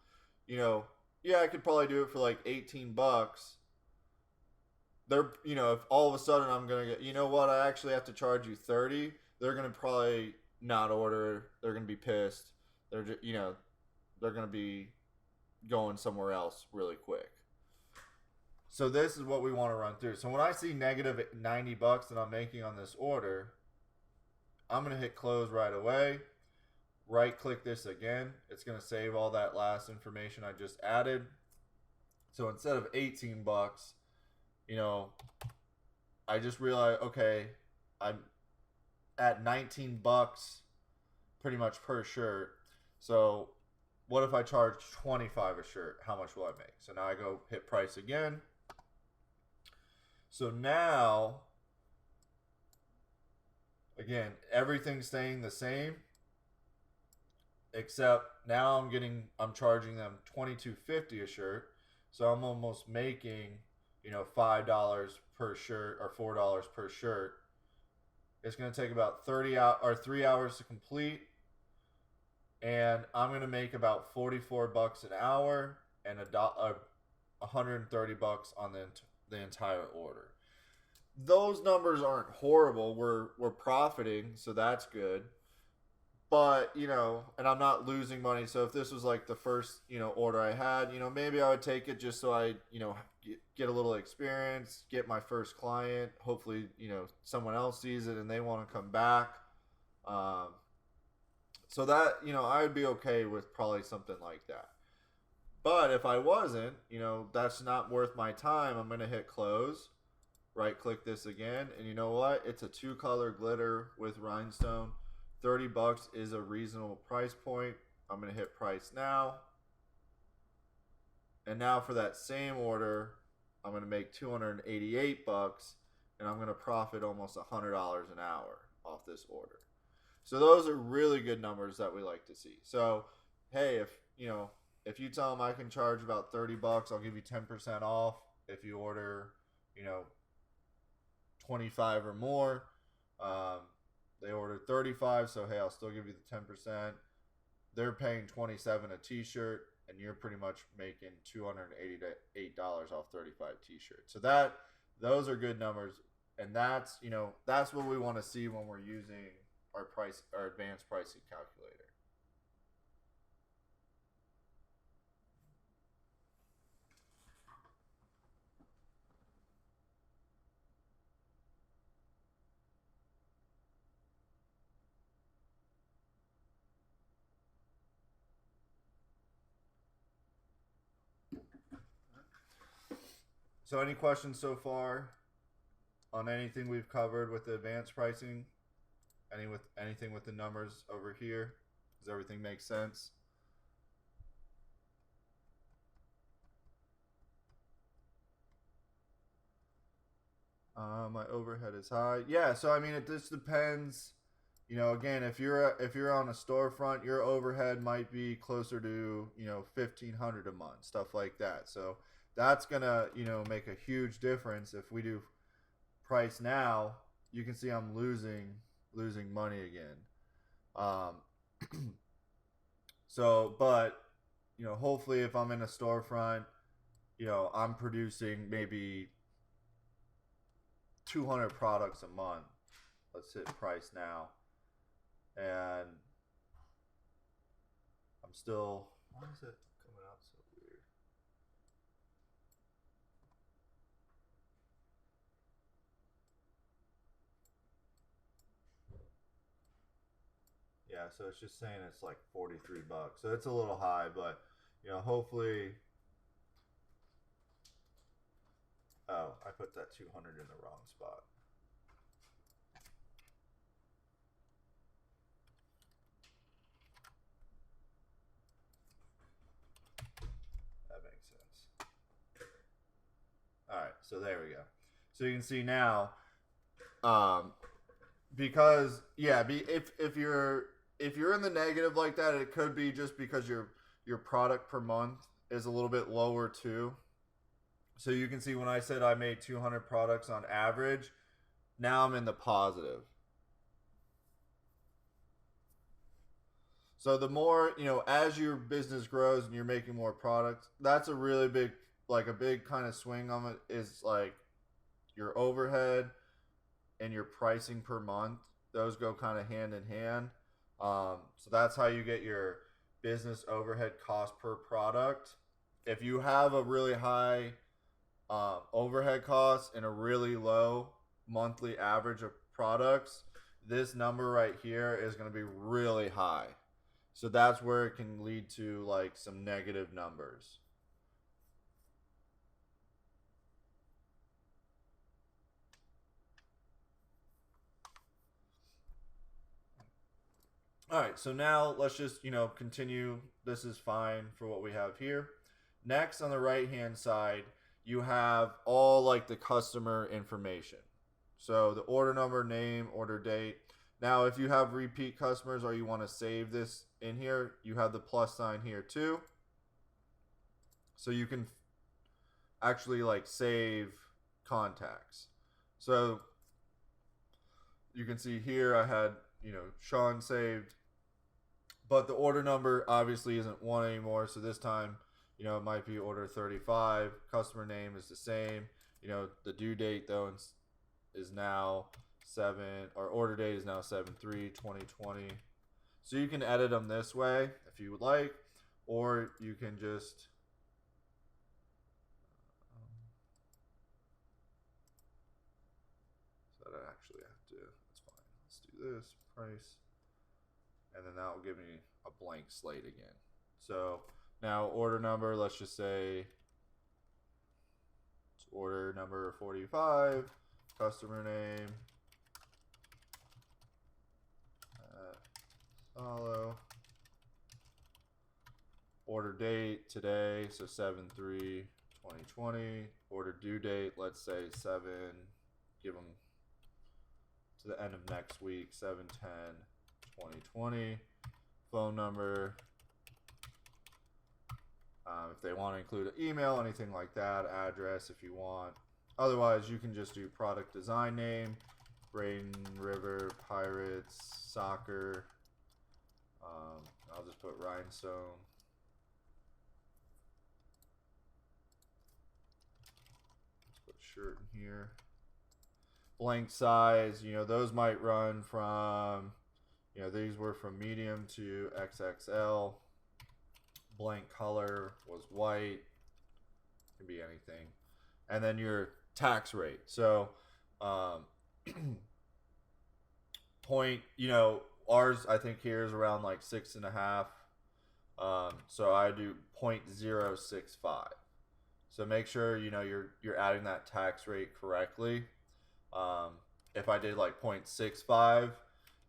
I could probably do it for like $18, they're, if all of a sudden I'm going to get, I actually have to charge you 30, they're going to probably not order. They're going to be pissed. They're just, they're going to be going somewhere else really quick. So this is what we want to run through. So when I see negative $90 that I'm making on this order, I'm going to hit close right away. Right click this again. It's going to save all that last information I just added. So instead of $18, I just realized, okay, I'm at $19 pretty much per shirt. So what if I charge $25 a shirt? How much will I make? So now I go hit price again. So now, again, everything's staying the same except now I'm charging them $22.50 a shirt, so I'm almost making $5 per shirt or $4 per shirt. It's going to take about 3 hours to complete, and I'm going to make about $44 an hour and $130 on the entire order. Those numbers aren't horrible. We're profiting, so that's good. But and I'm not losing money. So if this was like the first order I had, maybe I would take it just so I get a little experience, get my first client. Hopefully someone else sees it and they want to come back. So that I would be okay with probably something like that. But if I wasn't, that's not worth my time. I'm gonna hit close. Right click this again, and you know what? It's a 2-color glitter with rhinestone. $30 is a reasonable price point. I'm gonna hit price now. And now for that same order, I'm gonna make $288, and I'm gonna profit almost $100 an hour off this order. So those are really good numbers that we like to see. So hey, if you tell them I can charge about $30, I'll give you 10% off if you order 25 or more. They ordered 35, so hey, I'll still give you the 10%. They're paying $27 a t-shirt, and you're pretty much making $288 off 35 t-shirts. So those are good numbers, and that's what we want to see when we're using our advanced pricing calculator. So any questions so far on anything we've covered with the advanced pricing? Anything with the numbers over here? Does everything make sense? My overhead is high. Yeah, so I mean it just depends. Again, if you're on a storefront, your overhead might be closer to $1,500 a month, stuff like that. So that's gonna make a huge difference. If we do price now, you can see I'm losing money again. So, but hopefully, if I'm in a storefront, I'm producing maybe 200 products a month. Let's hit price now, and I'm still. Why is it coming out so weird? Yeah, so it's just saying it's like $43. So it's a little high, but hopefully. Oh, I put that 200 in the wrong spot. That makes sense. All right, so there we go. So you can see now, because if you're in the negative like that, it could be just because your product per month is a little bit lower too. So you can see when I said I made 200 products on average, now I'm in the positive. So the more, as your business grows and you're making more products, that's a really big, like a big kind of swing on it is like your overhead and your pricing per month. Those go kind of hand in hand. So that's how you get your business overhead cost per product. If you have a really high overhead costs and a really low monthly average of products, this number right here is going to be really high. So that's where it can lead to like some negative numbers. All right, so now let's just, continue. This is fine for what we have here. Next, on the right-hand side, you have all like the customer information. So the order number, name, order date. Now, if you have repeat customers or you want to save this in here, you have the plus sign here too. So you can actually like save contacts. So you can see here I had, Sean saved, but the order number obviously isn't 1 anymore. So this time, it might be order 35. Customer name is the same. The due date though is now 7, or order date is now 7/3/2020. So you can edit them this way if you would like, or you can just so I actually have to. That's fine. Let's do this price, and then that will give me a blank slate again. So now order number, let's just say it's order number 45, customer name, follow, order date today, so 7/3/2020, order due date, let's say 7, give them to the end of next week, 7/10/2020, phone number, if they want to include an email, anything like that, address if you want. Otherwise, you can just do product design name, Rain River Pirates Soccer. I'll just put rhinestone. Let's put shirt in here. Blank size, those might run from, these were from medium to XXL. Blank color was white. Can be anything. And then your tax rate. So, point, ours I think here is around like 6.5. So I do 0.065. So make sure you're adding that tax rate correctly. If I did like 0.65,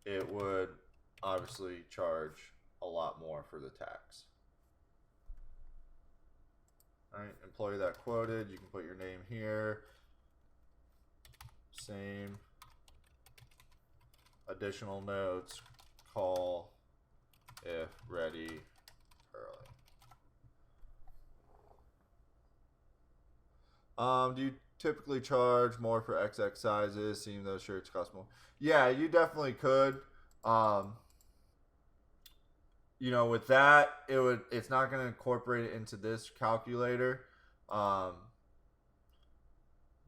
it would obviously charge a lot more for the tax. All right, employee that quoted, you can put your name here. Same. Additional notes, call if ready early. Do you typically charge more for XX sizes, seeing those shirts cost more? Yeah, you definitely could. With that, it's not going to incorporate it into this calculator.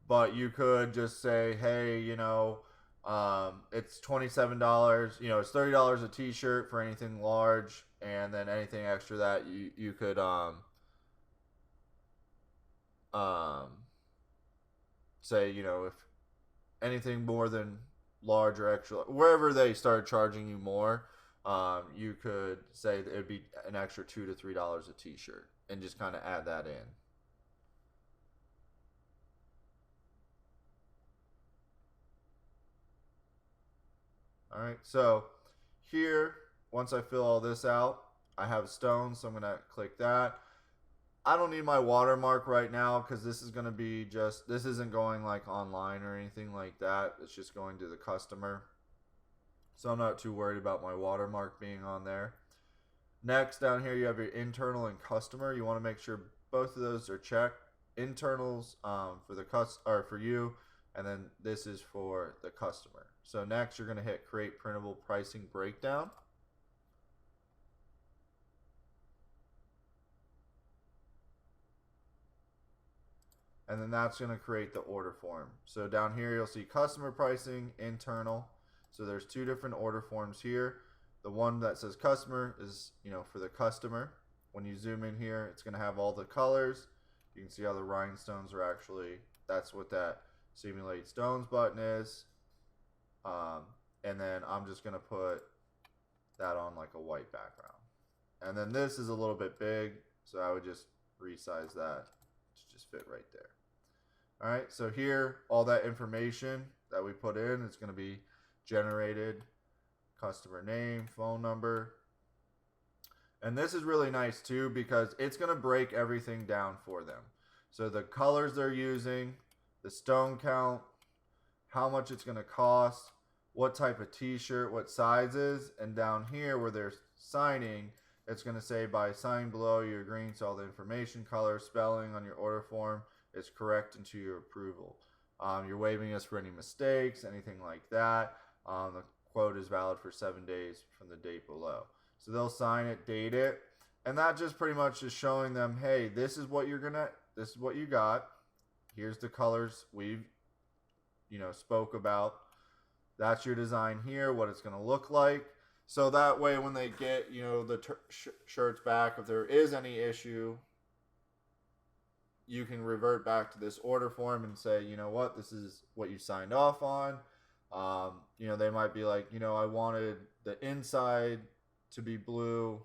But you could just say, hey, it's $27. It's $30 a t-shirt for anything large, and then anything extra that you could say, if anything more than large or extra, wherever they start charging you more, you could say that it'd be an extra $2 to $3 a t-shirt, and just kind of add that in. All right, so here, once I fill all this out, I have stone, so I'm going to click that. I don't need my watermark right now because this is going to be this isn't going like online or anything like that. It's just going to the customer. So I'm not too worried about my watermark being on there. Next, down here, you have your internal and customer. You want to make sure both of those are checked. Internals for you, and then this is for the customer. So next, you're going to hit create printable pricing breakdown. And then that's going to create the order form. So down here, you'll see customer pricing, internal. So there's two different order forms here. The one that says customer is, for the customer. When you zoom in here, it's going to have all the colors. You can see how the rhinestones are that's what that simulate stones button is. And then I'm just going to put that on like a white background. And then this is a little bit big, so I would just resize that to just fit right there. All right, so here, all that information that we put in is going to be generated. Customer name, phone number. And this is really nice too because it's going to break everything down for them. So the colors they're using, the stone count, how much it's going to cost, what type of t-shirt, what sizes, and down here where they're signing, it's going to say by signing below, you're agreeing to all the information, color, spelling on your order form is correct and to your approval. You're waiving us for any mistakes, anything like that. The quote is valid for 7 days from the date below. So they'll sign it, date it, and that just pretty much is showing them, hey, this is what this is what you got. Here's the colors we've, spoke about. That's your design here, what it's going to look like. So that way, when they get, the shirts back, if there is any issue, you can revert back to this order form and say, you know what, this is what you signed off on. They might be like, I wanted the inside to be blue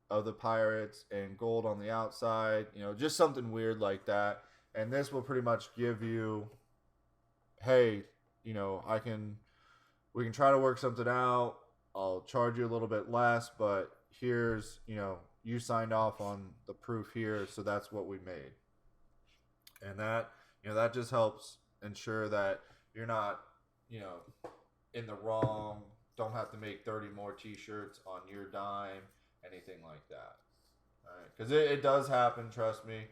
of the pirates and gold on the outside, just something weird like that. And this will pretty much give you, hey, we can try to work something out. I'll charge you a little bit less, but here's, you signed off on the proof here, so that's what we made. And that, that just helps ensure that you're not, in the wrong, don't have to make 30 more t-shirts on your dime, anything like that. All right, because it does happen, trust me.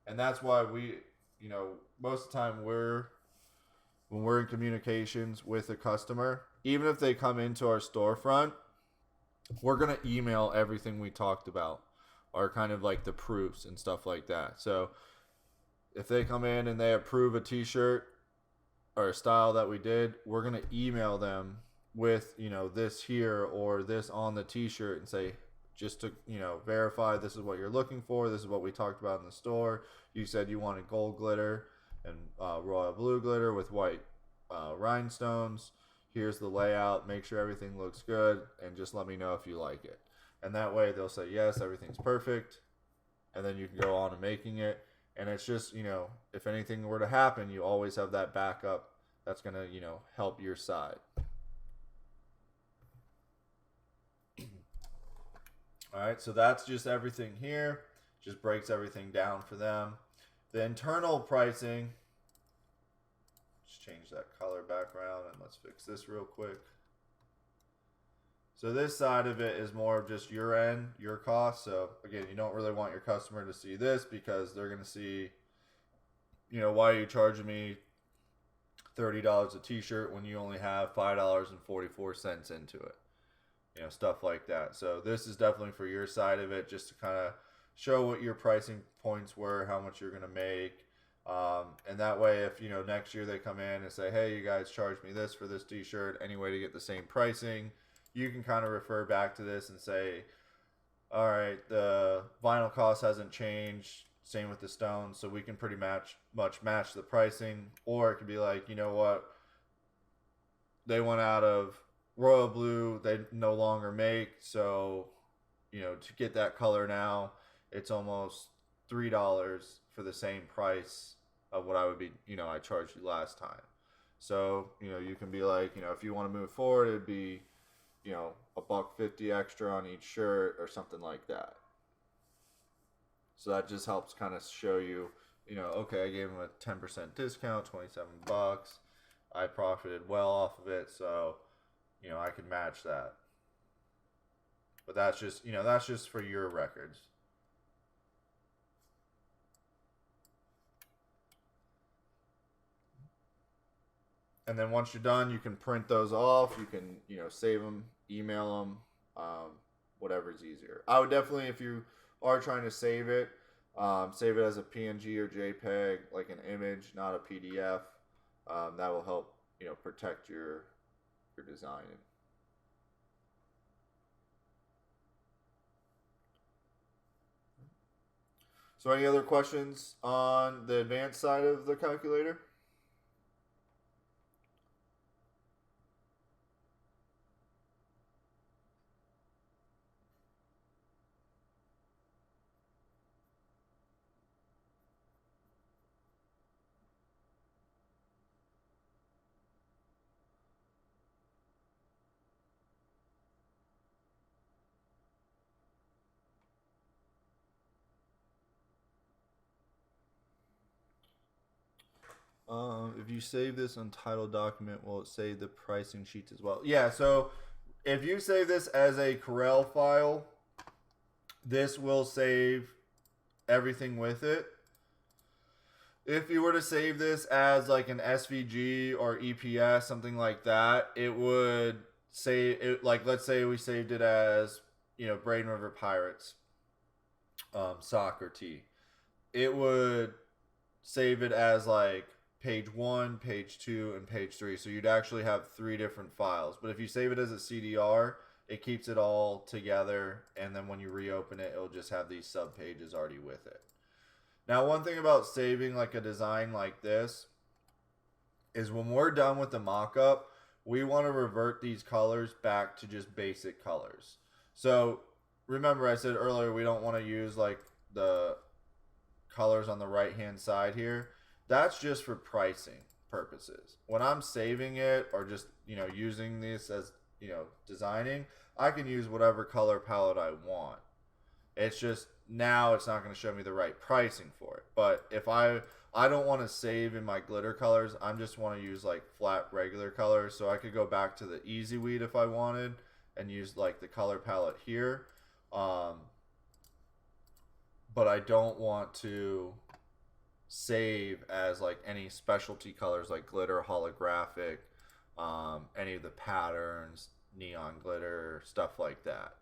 And that's why we, most of the time when we're in communications with a customer, even if they come into our storefront, we're going to email everything we talked about, or kind of like the proofs and stuff like that. So if they come in and they approve a t-shirt or a style that we did, we're going to email them with, this here or this on the t-shirt and say, just to, verify this is what you're looking for. This is what we talked about in the store. You said you wanted gold glitter and royal blue glitter with white rhinestones. Here's the layout. Make sure everything looks good and just let me know if you like it. And that way they'll say, yes, everything's perfect. And then you can go on to making it. And it's just, if anything were to happen, you always have that backup that's going to, help your side. All right, so that's just everything here. Just breaks everything down for them. The internal pricing, just change that color background and let's fix this real quick. So this side of it is more of just your end, your cost. So again, you don't really want your customer to see this because they're going to see, why are you charging me $30 a t-shirt when you only have $5.44 into it? Stuff like that. So this is definitely for your side of it, just to kind of show what your pricing points were, how much you're going to make. And that way, if, next year they come in and say, hey, you guys charged me this for this t-shirt, any way to get the same pricing, you can kind of refer back to this and say, all right, the vinyl cost hasn't changed. Same with the stones. So we can pretty much match the pricing. Or it could be like, you know what? They went out of royal blue. They no longer make. So, to get that color now, it's almost $3 for the same price of what I would be, I charged you last time. So, you can be like, if you want to move forward, it'd be, $1.50 extra on each shirt or something like that. So that just helps kind of show you, okay, I gave them a 10% discount, $27. I profited well off of it, so, I can match that. But that's just for your records. And then once you're done, you can print those off. You can, save them, email them, whatever's easier. I would definitely, if you are trying to save it as a PNG or JPEG, like an image, not a PDF. That will help, protect your design. So any other questions on the advanced side of the calculator? If you save this untitled document, will it save the pricing sheets as well? Yeah, so if you save this as a Corel file, this will save everything with it. If you were to save this as like an SVG or EPS, something like that, it would say it, like, let's say we saved it as, you know, Braden River Pirates, soccer tee. It would save it as like page 1, page 2, and page 3. So you'd actually have 3 different files. But if you save it as a CDR, it keeps it all together, and then when you reopen it, it'll just have these sub pages already with it. Now, one thing about saving like a design like this is when we're done with the mock-up, we want to revert these colors back to just basic colors. So remember I said earlier we don't want to use like the colors on the right hand side here. That's just for pricing purposes. When I'm saving it or just, you know, using this as, you know, designing, I can use whatever color palette I want. It's just now it's not going to show me the right pricing for it. But if I don't want to save in my glitter colors, I just want to use like flat regular colors. So I could go back to the easy weed if I wanted and use like the color palette here. But I don't want to save as like any specialty colors like glitter, holographic, any of the patterns, neon glitter, stuff like that.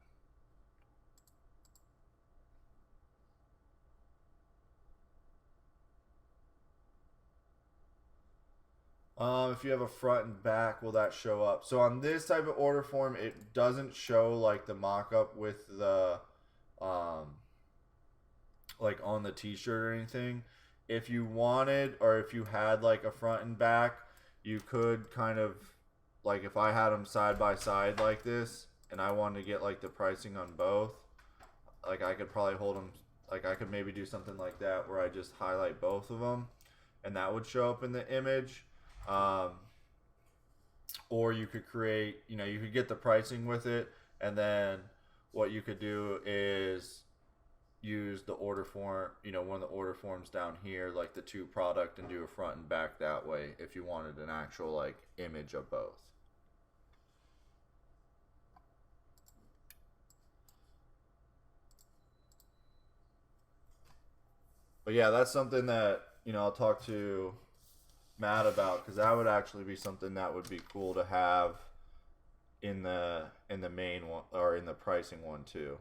If you have a front and back, will that show up? So on this type of order form, it doesn't show like the mock-up with the like on the t-shirt or anything. If you wanted, or if you had like a front and back, you could kind of, like if I had them side by side like this and I wanted to get like the pricing on both, like I could probably hold them, like I could maybe do something like that where I just highlight both of them and that would show up in the image. Or you could create, you know, you could get the pricing with it, and then what you could do is use the order form, you know, one of the order forms down here, like the to product, and do a front and back that way if you wanted an actual like image of both. But yeah, that's something that, you know, I'll talk to Matt about, because that would actually be something that would be cool to have in the main one, or in the pricing one too.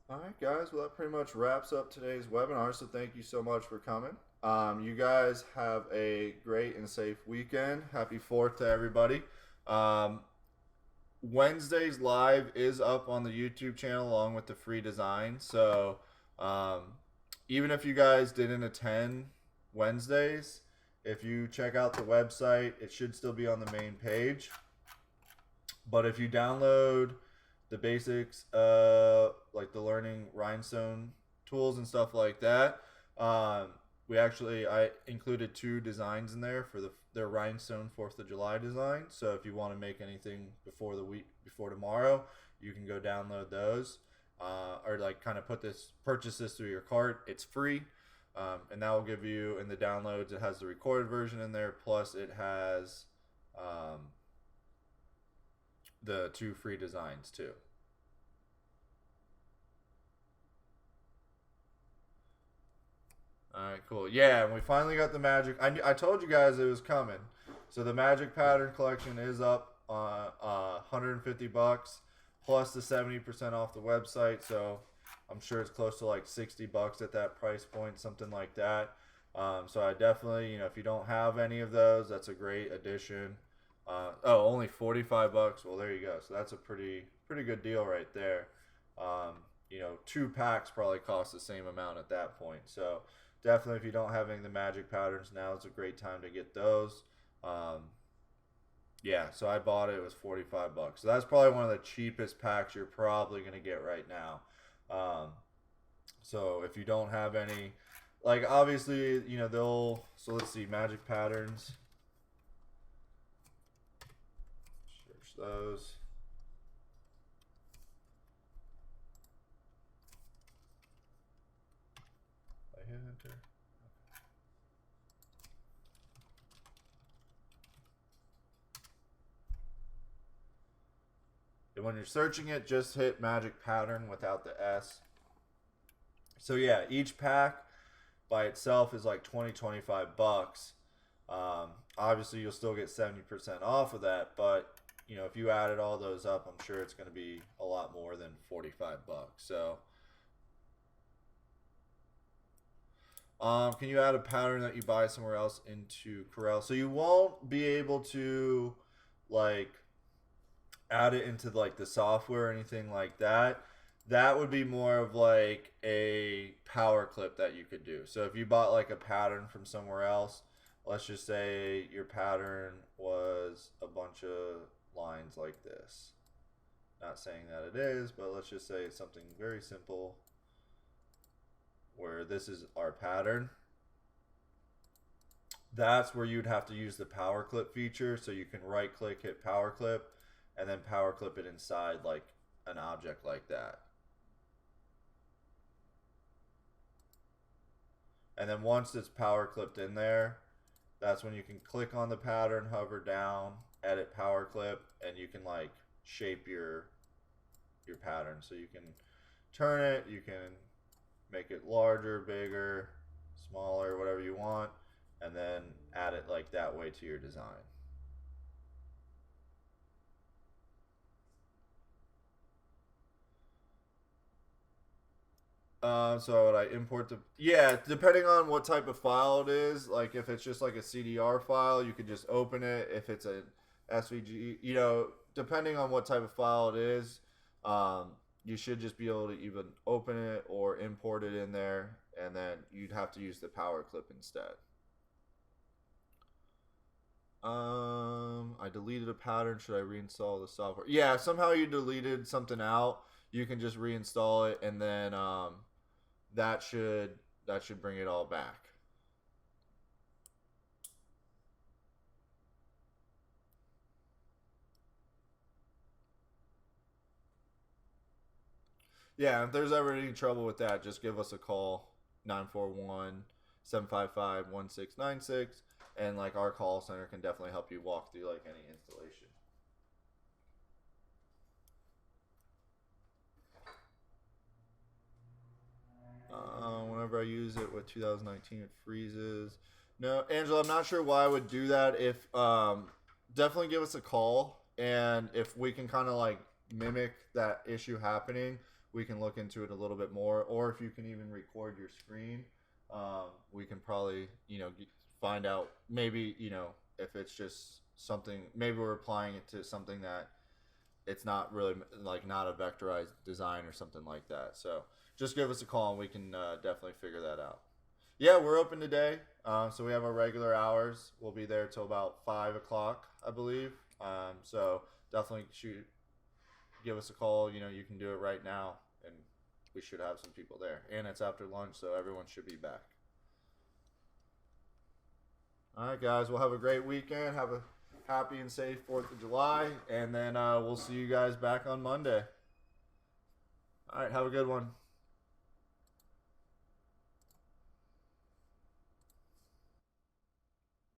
All right, guys. Well, that pretty much wraps up today's webinar. So thank you so much for coming. You guys have a great and safe weekend. Happy 4th to everybody. Wednesday's live is up on the YouTube channel along with the free design. So even if you guys didn't attend Wednesdays, if you check out the website, it should still be on the main page. But if you download the basics, like the learning rhinestone tools and stuff like that, I included 2 designs in there for their rhinestone 4th of July design. So if you want to make anything before the week before tomorrow, you can go download those, or like kind of purchase this through your cart. It's free, and that will give you, in the downloads, it has the recorded version in there, plus it has the 2 free designs too. All right, cool. Yeah, and we finally got the magic. I told you guys it was coming. So the magic pattern collection is up on $150 plus the 70% off the website. So I'm sure it's close to like $60 at that price point, something like that. So I definitely, you know, if you don't have any of those, that's a great addition. Only $45. Well, there you go. So that's a pretty good deal right there. You know, 2 packs probably cost the same amount at that point. So definitely, if you don't have any of the magic patterns, now is a great time to get those. Yeah, so I bought it. It was $45. So that's probably one of the cheapest packs you're probably going to get right now. So if you don't have any, like obviously, you know, so let's see, magic patterns. those. I hit enter. And when you're searching it, just hit magic pattern without the S. So yeah, each pack by itself is like 25 bucks. Obviously, you'll still get 70% off of that, but you know, if you added all those up, I'm sure it's going to be a lot more than 45 bucks. So, can you add a pattern that you buy somewhere else into Corel? So you won't be able to like add it into like the software or anything like that. That would be more of like a power clip that you could do. So if you bought like a pattern from somewhere else, let's just say your pattern was a bunch of lines like this. Not saying that it is, but let's just say it's something very simple where this is our pattern. That's where you'd have to use the power clip feature. So you can right click, hit power clip, and then power clip it inside like an object like that. And then once it's power clipped in there, that's when you can click on the pattern, hover down, edit power clip, and you can like shape your pattern. So you can turn it, you can make it larger, bigger, smaller, whatever you want, and then add it like that way to your design. So would I import the, yeah, depending on what type of file it is, like if it's just like a CDR file, you could just open it. If it's a SVG, you know, depending on what type of file it is, you should just be able to even open it or import it in there, and then you'd have to use the power clip instead. I deleted a pattern. Should I reinstall the software? Yeah, somehow you deleted something out. You can just reinstall it, and then that should bring it all back. Yeah, if there's ever any trouble with that, just give us a call, 941-755-1696, and like our call center can definitely help you walk through like any installation. Whenever I use it with 2019, it freezes. No, Angela, I'm not sure why I would do that. If definitely give us a call, and if we can kind of like mimic that issue happening, we can look into it a little bit more. Or if you can even record your screen, we can probably find out maybe if it's just something. Maybe we're applying it to something that it's not really like not a vectorized design or something like that. So just give us a call and we can definitely figure that out. Yeah, we're open today. So we have our regular hours. We'll be there till about 5 o'clock, I believe. So definitely give us a call. You can do it right now, and we should have some people there. And it's after lunch, so everyone should be back. All right, guys. We'll have a great weekend. Have a happy and safe 4th of July. And then we'll see you guys back on Monday. All right. Have a good one.